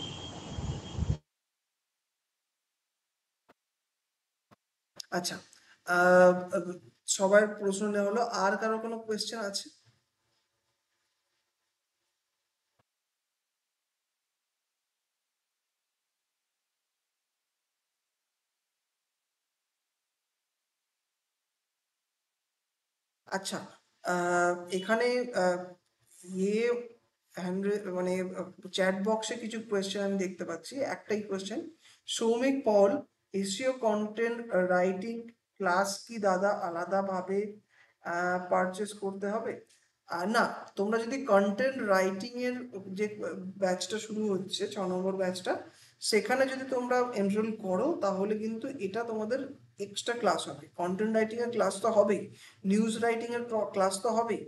আচ্ছা, আহ, সবার প্রশ্ন নেওয়া হলো, আর কারো কোনো কোয়েশ্চেন আছে? আচ্ছা, এখানে আহ, ইয়ে হ্যান্ড মানে চ্যাট বক্সে কিছু কোয়েশ্চেন আমি দেখতে পাচ্ছি। একটাই কোয়েশ্চেন, সৌমিক পল, এসইও কন্টেন্ট রাইটিং ক্লাস কি দাদা আলাদাভাবে পারচেস করতে হবে? না, তোমরা যদি কন্টেন্ট রাইটিং এর যে ব্যাচটা শুরু হচ্ছে 6 নম্বর ব্যাচটা, সেখানে যদি তোমরা এনরোল করো, তাহলে কিন্তু এটা তোমাদের এক্সট্রা ক্লাস হবে। কন্টেন্ট রাইটিং এর ক্লাস তো হবেই, নিউজ রাইটিং এর ক্লাস তো হবেই,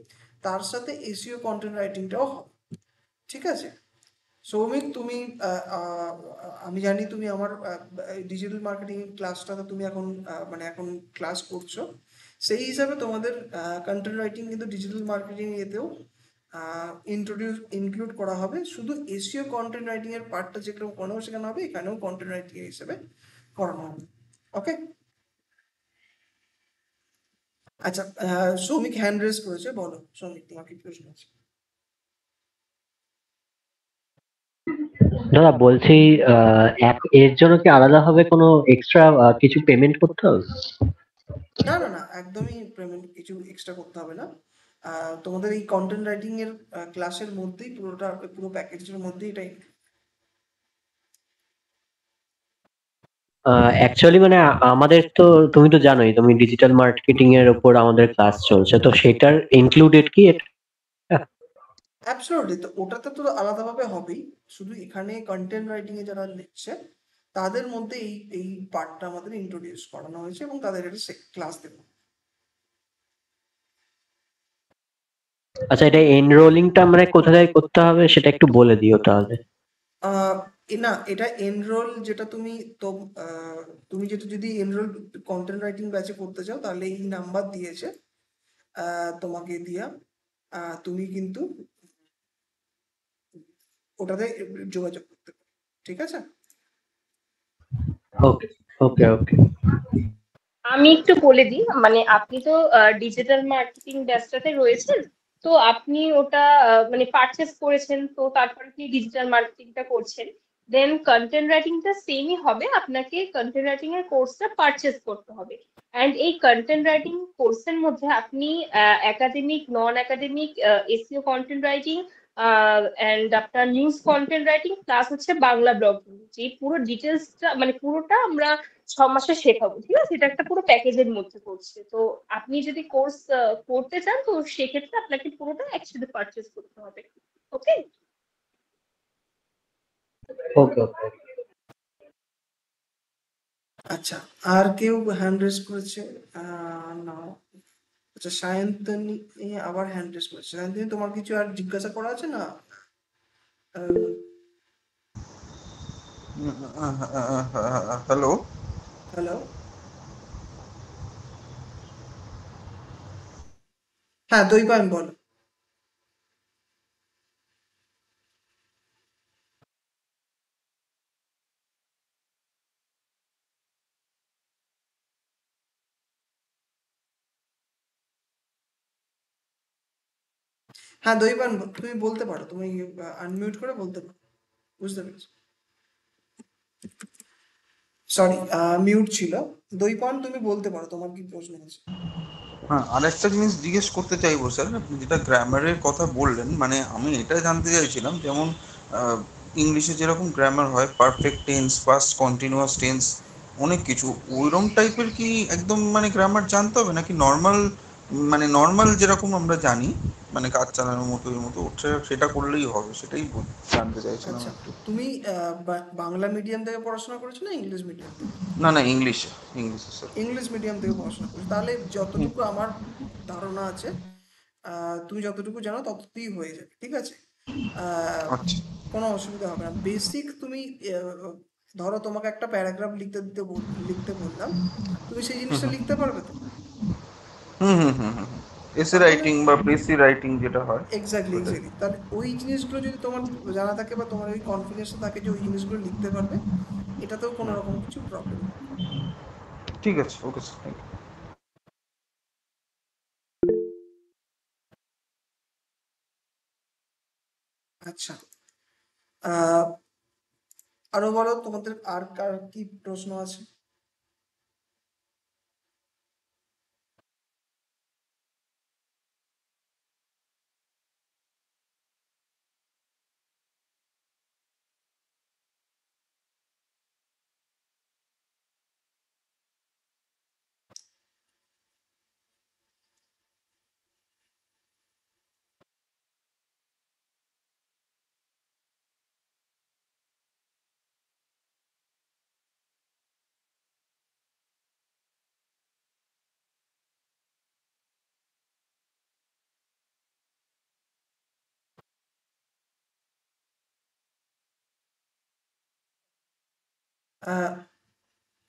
তার সাথে এসইও কন্টেন্ট রাইটিংটাও হবে। ঠিক আছে, সৌমিক তুমি আমি জানি তুমি আমার ডিজিটাল মার্কেটিং ক্লাসটাতে তুমি এখন মানে এখন ক্লাস করছো, সেই হিসাবে তোমাদের কন্টেন্ট রাইটিং কিন্তু ডিজিটাল মার্কেটিং এতেও ইনক্লুড করা হবে, শুধু এসইও কন্টেন্ট রাইটিং এর পার্টটা যেগুলো ওখানেও শেখানো হবে, এখানেও কন্টেন্ট রাইটিং হিসেবে করানো হবে। ওকে। আচ্ছা, সৌমিক হ্যান্ড রেজ করেছে, বলো সৌমিক তোমার কি প্রশ্ন আছে? দাদা বলছি, এর জন্য কি আলাদাভাবে কোনো এক্সট্রা কিছু পেমেন্ট করতে হবে? না না না, একদমই পেমেন্ট কিছু এক্সট্রা করতে হবে না। তোমাদের এই কন্টেন্ট রাইটিং এর ক্লাসের মধ্যেই পুরোটা, পুরো প্যাকেজের মধ্যেই এটা include। অ্যাকচুয়ালি মানে আমাদের তো, তুমি তো জানোই, তুমি ডিজিটাল মার্কেটিং এর উপর আমাদের ক্লাস চলছে, তো সেটার ইনক্লুডেড কি এটা? অ্যাবসলিউটলি, তো ওটাতে তো আলাদাভাবে হবেই, শুধু এখানে কন্টেন্ট রাইটিং এ যারা লিখছে তাদের মধ্যে এই এই পার্টটা আমাদের ইন্ট্রোডিউস করানো হয়েছে এবং তাদের একটা ক্লাস দেবো। আচ্ছা, এটা এনরোলিংটা আমরা কোথায় করতে হবে সেটা একটু বলে দিও তাহলে। না, এটা এনরোল যেটা তুমি তো তুমি যেটা যদি এনরোল কন্টেন্ট রাইটিং ব্যাচে করতে চাও তাহলে এই নাম্বার দিয়েছে তোমাকে দিয়া, তুমি কিন্তু ওটাতে যোগাযোগ করতে পারো, ঠিক আছে? ওকে ওকে ওকে। আমি একটু বলে দিই, মানে আপনি তো ডিজিটাল মার্কেটিং ব্যাচটাতে রয়েছেন, তো আপনি ওটা মানে পারচেস করেছেন, তো তারপরে কি ডিজিটাল মার্কেটিংটা করছেন, দেন কন্টেন্ট রাইটিংটা সেমই হবে, আপনাকে কন্টেন্ট রাইটিং এর কোর্সটা পারচেস করতে হবে। অ্যান্ড এই কন্টেন্ট রাইটিং কোর্সের মধ্যে আপনি academic, non academic, SEO content writing and আপনার নিউজ কন্টেন্ট রাইটিং প্লাস হচ্ছে বাংলা ব্লগিং, যে পুরো ডিটেলসটা মানে পুরোটা আমরা 6 মাসে শেখাবো, ঠিক আছে? এটা একটা পুরো প্যাকেজের মধ্যে পড়ছে। তো আপনি যদি কোর্স করতে চান তো সেক্ষেত্রে আপনাকে পুরোটা একসাথে পারচেস করতে হবে। ওকে? ওকে ওকে। আচ্ছা, আর কেউ হ্যান্ড রেজ করেছে? না। আচ্ছা, সায়ন্তনী আবার হ্যান্ড রেজ করেছে। সায়ন্তনী, তোমার কিছু আর জিজ্ঞাসা করা আছে না? হ্যালো। হ্যালো, হ্যাঁ দৈবায়ন বলো। হ্যাঁ দৈবায়ন, তুমি বলতে পারো, তুমি আনমিউট করে বলতে পারো। বুঝতে পেরেছি, সরি মিউট ছিল। দৈবায়ন, তুমি বলতে পারো, তোমার কি প্রশ্ন আছে? হ্যাঁ, আরেকটা জিনিস জিজ্ঞেস করতে চাইবো স্যার, আপনি যেটা গ্রামারের কথা বললেন, মানে আমি এটা জানতে চাইছিলাম, যেমন ইংলিশে যেরকম গ্রামার হয়, perfect tense, past continuous tense, অনেক কিছু, ওইরকম টাইপের কি একদম মানে গ্রামার জানতে হবে, নাকি নর্মাল, মানে নর্মাল যেরকম আমরা জানি, মানে কাজ চালানোর মতো এর মতো সেটা করলেই হবে, সেটাই জানতে চাইছিলাম আচ্ছা, একটু। তুমি বাংলা মিডিয়াম থেকে পড়াশোনা করেছো না ইংলিশ মিডিয়াম থেকে? না না, ইংলিশে, ইংলিশে স্যার। ইংলিশ মিডিয়াম থেকে পড়াশোনা করেছো, তাহলে যতটুকু আমার ধারণা আছে, তুমি যতটুকু জানো ততটুকুই হয়ে যাবে, ঠিক আছে? আহ, আচ্ছা। কোনো অসুবিধা হবে না। বেসিক তুমি ধরো তোমাকে একটা প্যারাগ্রাফ লিখতে বললাম, তুমি সেই জিনিসটা লিখতে পারবে তো? হুম হুম হুম হুম। এসে তাহলে রাইটিং বা বেসি রাইটিং যেটা হয় এক্স্যাক্টলি ওটাই। এক্স্যাক্টলি, তাহলে ওই জিনিসগুলো যদি তোমার জানা থাকে বা তোমার ওই কনফিডেন্সটা থাকে যে ওই জিনিসগুলো লিখতে পারবে, এটাতেও কোনো রকম কিছু প্রবলেম হবে না। ঠিক আছে, ওকে স্যার, থ্যাংক ইউ। আচ্ছা, আহ আরো বলো, তোমাদের আর কার কি প্রশ্ন আছে?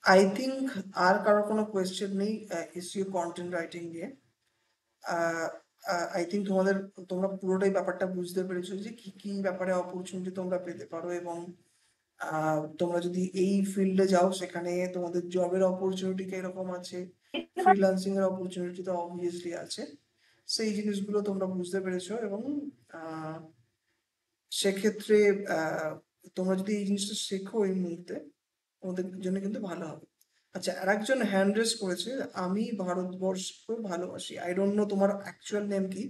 আই থিঙ্ক আর কারো কোনো কোয়েশ্চেন নেই এসইও কন্টেন্ট রাইটিং নিয়ে। আই থিঙ্ক তোমরা পুরোটাই ব্যাপারটা বুঝতে পেরেছো যে কি কি ব্যাপারে অপরচুনিটি তোমরা পেতে পারো, এবং তোমরা যদি এই ফিল্ডে যাও সেখানে তোমাদের জবের অপরচুনিটি কিরকম আছে, ফ্রিল্যান্সিং এর অপরচুনিটি তো অবভিয়াসলি আছে। সেই জিনিসগুলো তোমরা বুঝতে পেরেছো, এবং আহ, সেক্ষেত্রে তোমরা যদি এই জিনিসটা শেখো এই মুহূর্তে, তোমাদের জন্য কিন্তু ভালো হবে। আচ্ছা, আর একজন হ্যান্ড রেজ করেছে, আমি ভারতবর্ষকে ভালোবাসি। আই ডোন্ট নো তোমার অ্যাকচুয়াল নেম কি,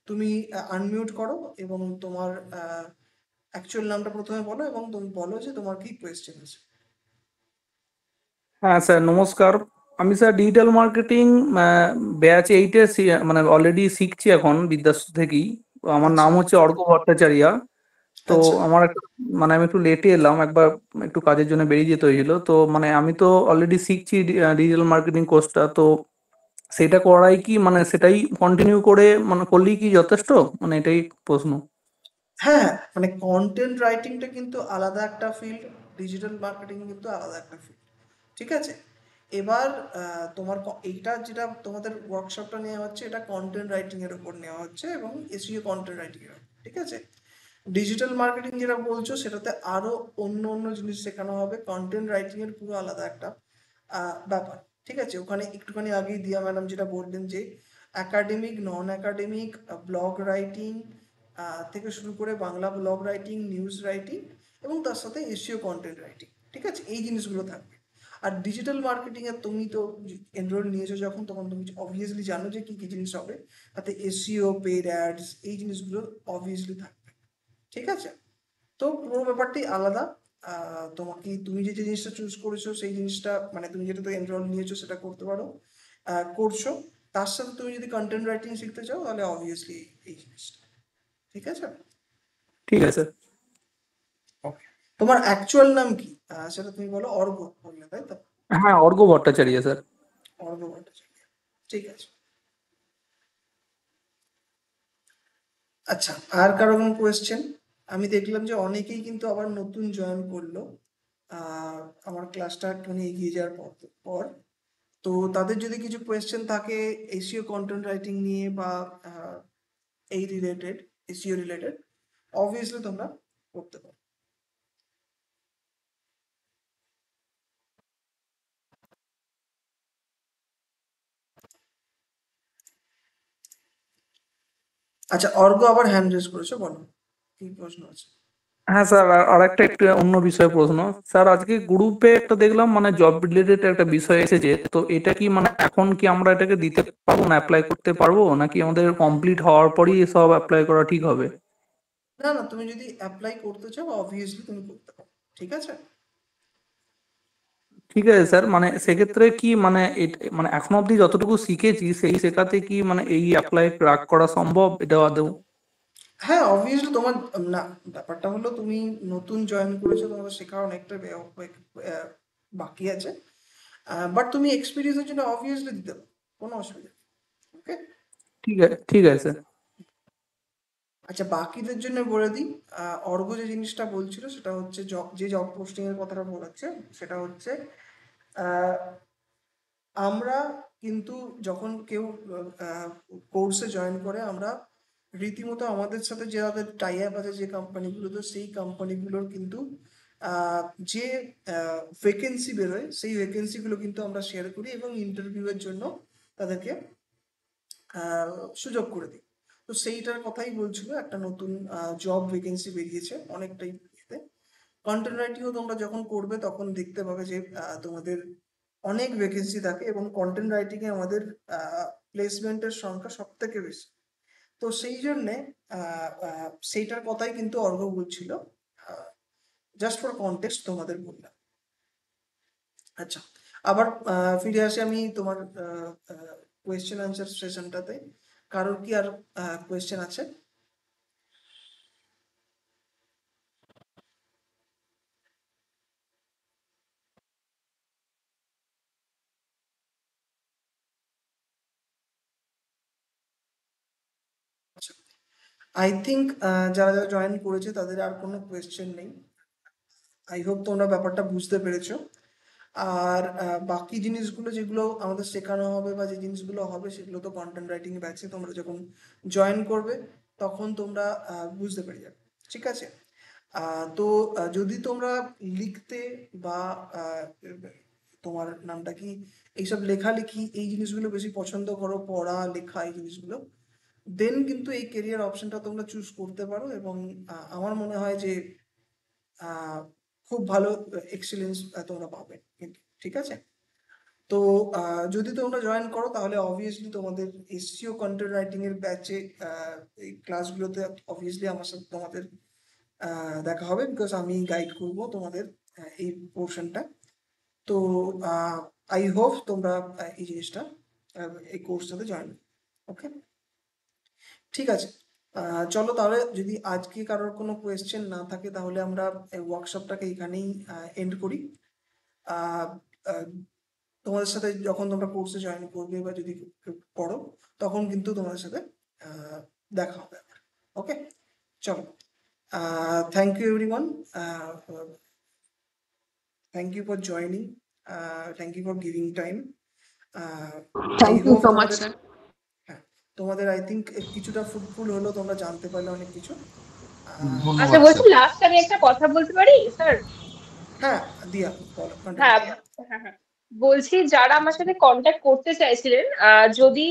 তুমি আনমিউট করো এবং তোমার অ্যাকচুয়াল নামটা প্রথমে বলো এবং তুমি বলো যে তোমার কি কোয়েশ্চেন আছে। হ্যাঁ স্যার, নমস্কার। আমি স্যার ডিজিটাল মার্কেটিং ব্যাচ 8-এ মানে অলরেডি শিখছি এখন বিদ্যাশ্রী থেকেই। তো আমার নাম আচ্ছা হচ্ছে অর্ক ভট্টাচার্য। তো আচ্ছা আমার একটা মানে আমি একটু লেটে এলাম, একবার একটু কাজের জন্য বেরিয়ে যেতে হয়েছিল। তো মানে আমি তো অলরেডি শিখছি ডিজিটাল মার্কেটিং কোর্সটা, তো সেটা করাই কি মানে সেটাই কন্টিনিউ করে মানে করলেই কি যথেষ্ট, মানে এটাই প্রশ্ন। হ্যাঁ, মানে কন্টেন্ট রাইটিংটা কিন্তু আলাদা একটা ফিল্ড, ডিজিটাল মার্কেটিং কিন্তু আলাদা একটা ফিল্ড। ঠিক আছে, এবার তোমার এইটা যেটা তোমাদের ওয়ার্কশপটা নেওয়া হচ্ছে এটা কন্টেন্ট রাইটিং এর উপর নেওয়া হচ্ছে এবং এসইও কন্টেন্ট রাইটিং এর উপর। ঠিক আছে, ডিজিটাল মার্কেটিং যেটা বলছো সেটাতে আরো অন্য অন্য জিনিস শেখানো হবে, কন্টেন্ট রাইটিং এর পুরো আলাদা একটা ব্যাপার। ঠিক আছে, ওখানে একটুখানি আগেই দিয়া ম্যাডাম যেটা বললেন যে academic, non academic, blog writing থেকে শুরু করে Bangla blog writing, news writing এবং তার সাথে এসইও কন্টেন্ট রাইটিং। ঠিক আছে, এই জিনিসগুলো থাকবে। আর ডিজিটাল মার্কেটিং এ তুমি তো এনরোল নিয়েছো যখন, তখন তুমি অবভিয়াসলি জানো যে কি কি জিনিস হবে, তাতে এসইও, পেড অ্যাডস, এই জিনিসগুলো অবভিয়াসলি থাকবে। ঠিক আছে, তো পুরো ব্যাপারটাই আলাদা। তোমাকে তুমি যে জিনিসটা চুজ করেছো সেই জিনিসটা মানে তুমি যেটাতে এনরোল নিয়েছো সেটা করতে পারো, করছো। তার সাথে তুমি যদি কন্টেন্ট রাইটিং শিখতে চাও তাহলে অবভিয়াসলি এই জিনিসটা। ঠিক আছে, ঠিক আছে। ওকে। তোমার অ্যাকচুয়াল নাম কি সেটা তুমি বলো। অর্ঘ্য বললে তাই তো? হ্যাঁ, অর্ঘ্য ভট্টাচার্য স্যার। অর্ঘ্য ভট্টাচার্য, ঠিক আছে। আচ্ছা, আর কারো কোনো কোয়েশ্চেন? আমি দেখলাম যে অনেকেই কিন্তু আবার নতুন জয়েন করলো আমার ক্লাসটা একটুখানি এগিয়ে যাওয়ার পর। তো তাদের যদি কিছু কোয়েশ্চেন থাকে এসইও কন্টেন্ট রাইটিং নিয়ে বা এই রিলেটেড, এসইও রিলেটেড, অবভিয়াসলি তোমরা করতে পারো। আচ্ছা, অর্ঘ্য আবার হ্যান্ড রেজ করেছো, বলো কি প্রশ্ন আছে? হ্যাঁ স্যার, আর একটা একটু অন্য বিষয়ে প্রশ্ন। স্যার আজকে গ্রুপে একটা দেখলাম মানে জব রিলেটেড একটা বিষয় এসেছে, তো এটা কি মানে এখন কি আমরা এটাকে দিতে পারবো না, অ্যাপ্লাই করতে পারবো, নাকি আমাদের কমপ্লিট হওয়ার পরই সব অ্যাপ্লাই করা ঠিক হবে? না না, তুমি যদি অ্যাপ্লাই করতে চাও অবভিয়াসলি তুমি করতে পারো। ঠিক আছে, ঠিক আছে স্যার, মানে সেক্ষেত্রে কি মানে মানে এখনো অবধি যতটুকু শিখেছি সেই শেখাতে কি মানে এই অ্যাপ্লাই ক্র্যাক করা সম্ভব এটা আদৌ? হ্যাঁ অবভিয়াসলি তোমার না, ব্যাপারটা হলো তুমি নতুন জয়েন করেছো, তোমার শেখা অনেকটা বাকি আছে, বাট তুমি এক্সপিরিয়েন্সের জন্য অবভিয়াসলি দিতে পারো, কোনো অসুবিধা নেই। ওকে, ঠিক আছে, ঠিক আছে স্যার। আচ্ছা বাকিদের জন্য বলে দিই, অর্ঘ্য যে জিনিসটা বলছিল সেটা হচ্ছে যে জব পোস্টিং এর কথাটা বলেছে সেটা হচ্ছে আহ, আমরা কিন্তু যখন কেউ কোর্সে জয়েন করে আমরা রীতিমতো আমাদের সাথে যে যাদের টাই আপ আছে যে কোম্পানিগুলোতে, সেই কোম্পানিগুলোর কিন্তু যে ভ্যাকেন্সি বেরোয় সেই ভ্যাকেন্সিগুলো কিন্তু আমরা শেয়ার করি এবং ইন্টারভিউয়ের জন্য তাদেরকে সুযোগ করে দিই। তো সেইটার কথাই বলছিল, একটা নতুন জব ভ্যাকেন্সি বেরিয়েছে অনেকটাই ইয়েতে। কন্টেন্ট রাইটিংও তোমরা যখন করবে তখন দেখতে পাবে যে তোমাদের অনেক ভ্যাকেন্সি থাকে এবং কন্টেন্ট রাইটিং এ আমাদের প্লেসমেন্টের সংখ্যা সব থেকে বেশি। তো সেই জন্যে সেইটার কথাই কিন্তু অর্ঘ্য বলছিল, জাস্ট ফর কনটেক্সট তোমাদের বললাম। আচ্ছা, আবার ফিরে আসি আমি তোমার কোয়েশ্চেন আনসার সেশনটাতে। কারোর কি আর কোয়েশ্চেন আছে? আচ্ছা, আই থিঙ্ক যারা যারা জয়েন করেছে তাদের আর কোনো কোয়েশ্চেন নেই। আই হোপ তোমরা ব্যাপারটা বুঝতে পেরেছো। আর বাকি জিনিসগুলো যেগুলো আমাদের শেখানো হবে বা যে জিনিসগুলো হবে সেগুলো তো কন্টেন্ট রাইটিং ব্যাচে তোমরা যখন জয়েন করবে তখন তোমরা বুঝতে পেরে যাবে। ঠিক আছে, তো যদি তোমরা লিখতে বা তোমার নামটা কি, এইসব লেখালেখি এই জিনিসগুলো বেশি পছন্দ করো, পড়া লেখা এই জিনিসগুলো, দেন কিন্তু এই কেরিয়ার অপশনটা তোমরা চুজ করতে পারো এবং আমার মনে হয় যে আহ, খুব ভালো এক্সেলেন্স তোমরা পাবে কিন্তু। ঠিক আছে, তো যদি তোমরা জয়েন করো তাহলে অবভিয়াসলি তোমাদের এসইও কন্টেন্ট রাইটিং এর ব্যাচে এই ক্লাসগুলোতে অবভিয়াসলি আমার সাথে তোমাদের দেখা হবে, বিকজ আমি গাইড করব তোমাদের এই পোর্শনটা। তো আই হোপ তোমরা এই জিনিসটা এই কোর্সটাতে জয়েন। ওকে, ঠিক আছে, চলো তাহলে, যদি আজকে কারোর কোনো কোয়েশ্চেন না থাকে তাহলে আমরা এই ওয়ার্কশপটাকে এখানেই এন্ড করি। আহ, আহ, তোমাদের সাথে যখন তোমরা কোর্সে জয়েন করবে বা যদি পড়ো, তখন কিন্তু তোমাদের সাথে দেখা হবে। ওকে, চলো, thank you everyone, thank you for joining, thank you for giving time. Thank you so much sir. হ্যাঁ, তোমাদের আই থিঙ্ক কিছুটা ফ্রুটফুল হলো, তোমরা জানতে পারলে অনেক কিছু। আচ্ছা, ধন্যবাদ বলছি স্যার। লাস্ট আমি একটা কথা বলতে পারি স্যার? হ্যাঁ, দিয়া বলো, হ্যাঁ, continue। হ্যাঁ। বলছি যারা আমার সাথে কন্ট্যাক্ট করতে চাইছিলেন, যদি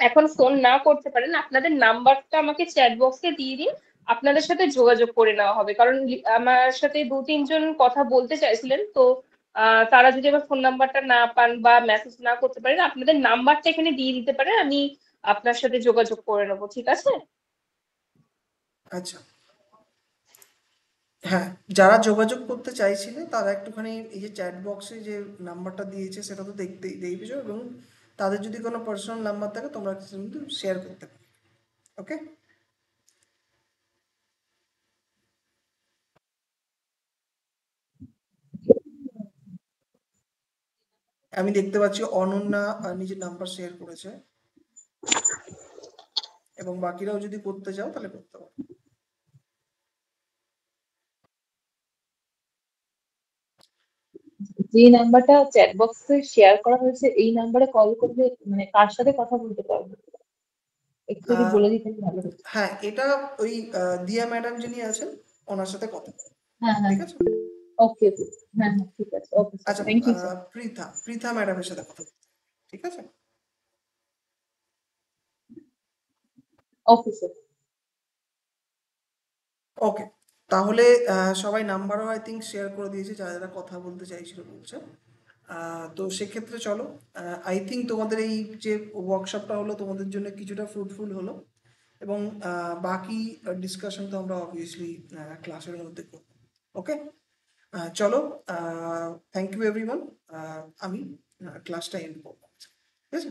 এখন ফোন না করতে পারেন, আপনাদের নাম্বারটা আমাকে চ্যাট বক্সে দিয়ে দিন, আপনাদের সাথে যোগাযোগ করে নেওয়া হবে। কারণ আমার সাথে 2-3 জন কথা বলতে চাইছিলেন, তো তারা যদি আমার ফোন নাম্বারটা না পান বা মেসেজ না করতে পারেন, আপনাদের নাম্বারটা এখানে দিয়ে দিতে পারেন, আমি আপনার সাথে যোগাযোগ করে নেবো, ঠিক আছে? আচ্ছা, হ্যাঁ, যারা যোগাযোগ করতে চাইছিলে তারা একটুখানি এই যে চ্যাট বক্সে যে নাম্বারটা দিয়েছে সেটা তো দেখবেছো, এবং তাদের যদি কোনো পার্সোনাল নাম্বার থাকে তোমরা কিন্তু শেয়ার করতে পারো। ওকে, আমি দেখতে পাচ্ছি অনন্যা নিজের নাম্বার শেয়ার করেছে, এবং বাকিরাও যদি করতে চাও তাহলে করতে পারো। যে নাম্বারটা চ্যাট বক্সে শেয়ার করা হয়েছে এই নাম্বারে কল করলে মানে কার সাথে কথা বলতে পারবো, একটু যদি আহ, বলে দিতেন ভালো হতো। হ্যাঁ, এটা ওই দিয়া ম্যাডাম যিনি আছেন ওনার সাথে কথা বলো, হ্যাঁ হ্যাঁ, ঠিক আছে? ওকে ওকে, হ্যাঁ হ্যাঁ ঠিক আছে, ওকে স্যার, আচ্ছা, থ্যাংক ইউ স্যার। পৃথা ম্যাডামের সাথে কথা বলো, ঠিক আছে? Okay sir. ওকে, তাহলে সবাই নাম্বারও আই থিঙ্ক শেয়ার করে দিয়েছে, যারা যারা কথা বলতে চাইছিল বলছে। তো সেক্ষেত্রে চলো, আই থিঙ্ক তোমাদের এই যে ওয়ার্কশপটা হলো তোমাদের জন্য কিছুটা ফ্রুটফুল হলো, এবং বাকি ডিসকাশন তো আমরা অবভিয়াসলি ক্লাসের মধ্যে করব। ওকে, চলো, থ্যাংক ইউ এভরিওয়ান, আমি ক্লাসটা এন্ড করবো, ঠিক আছে?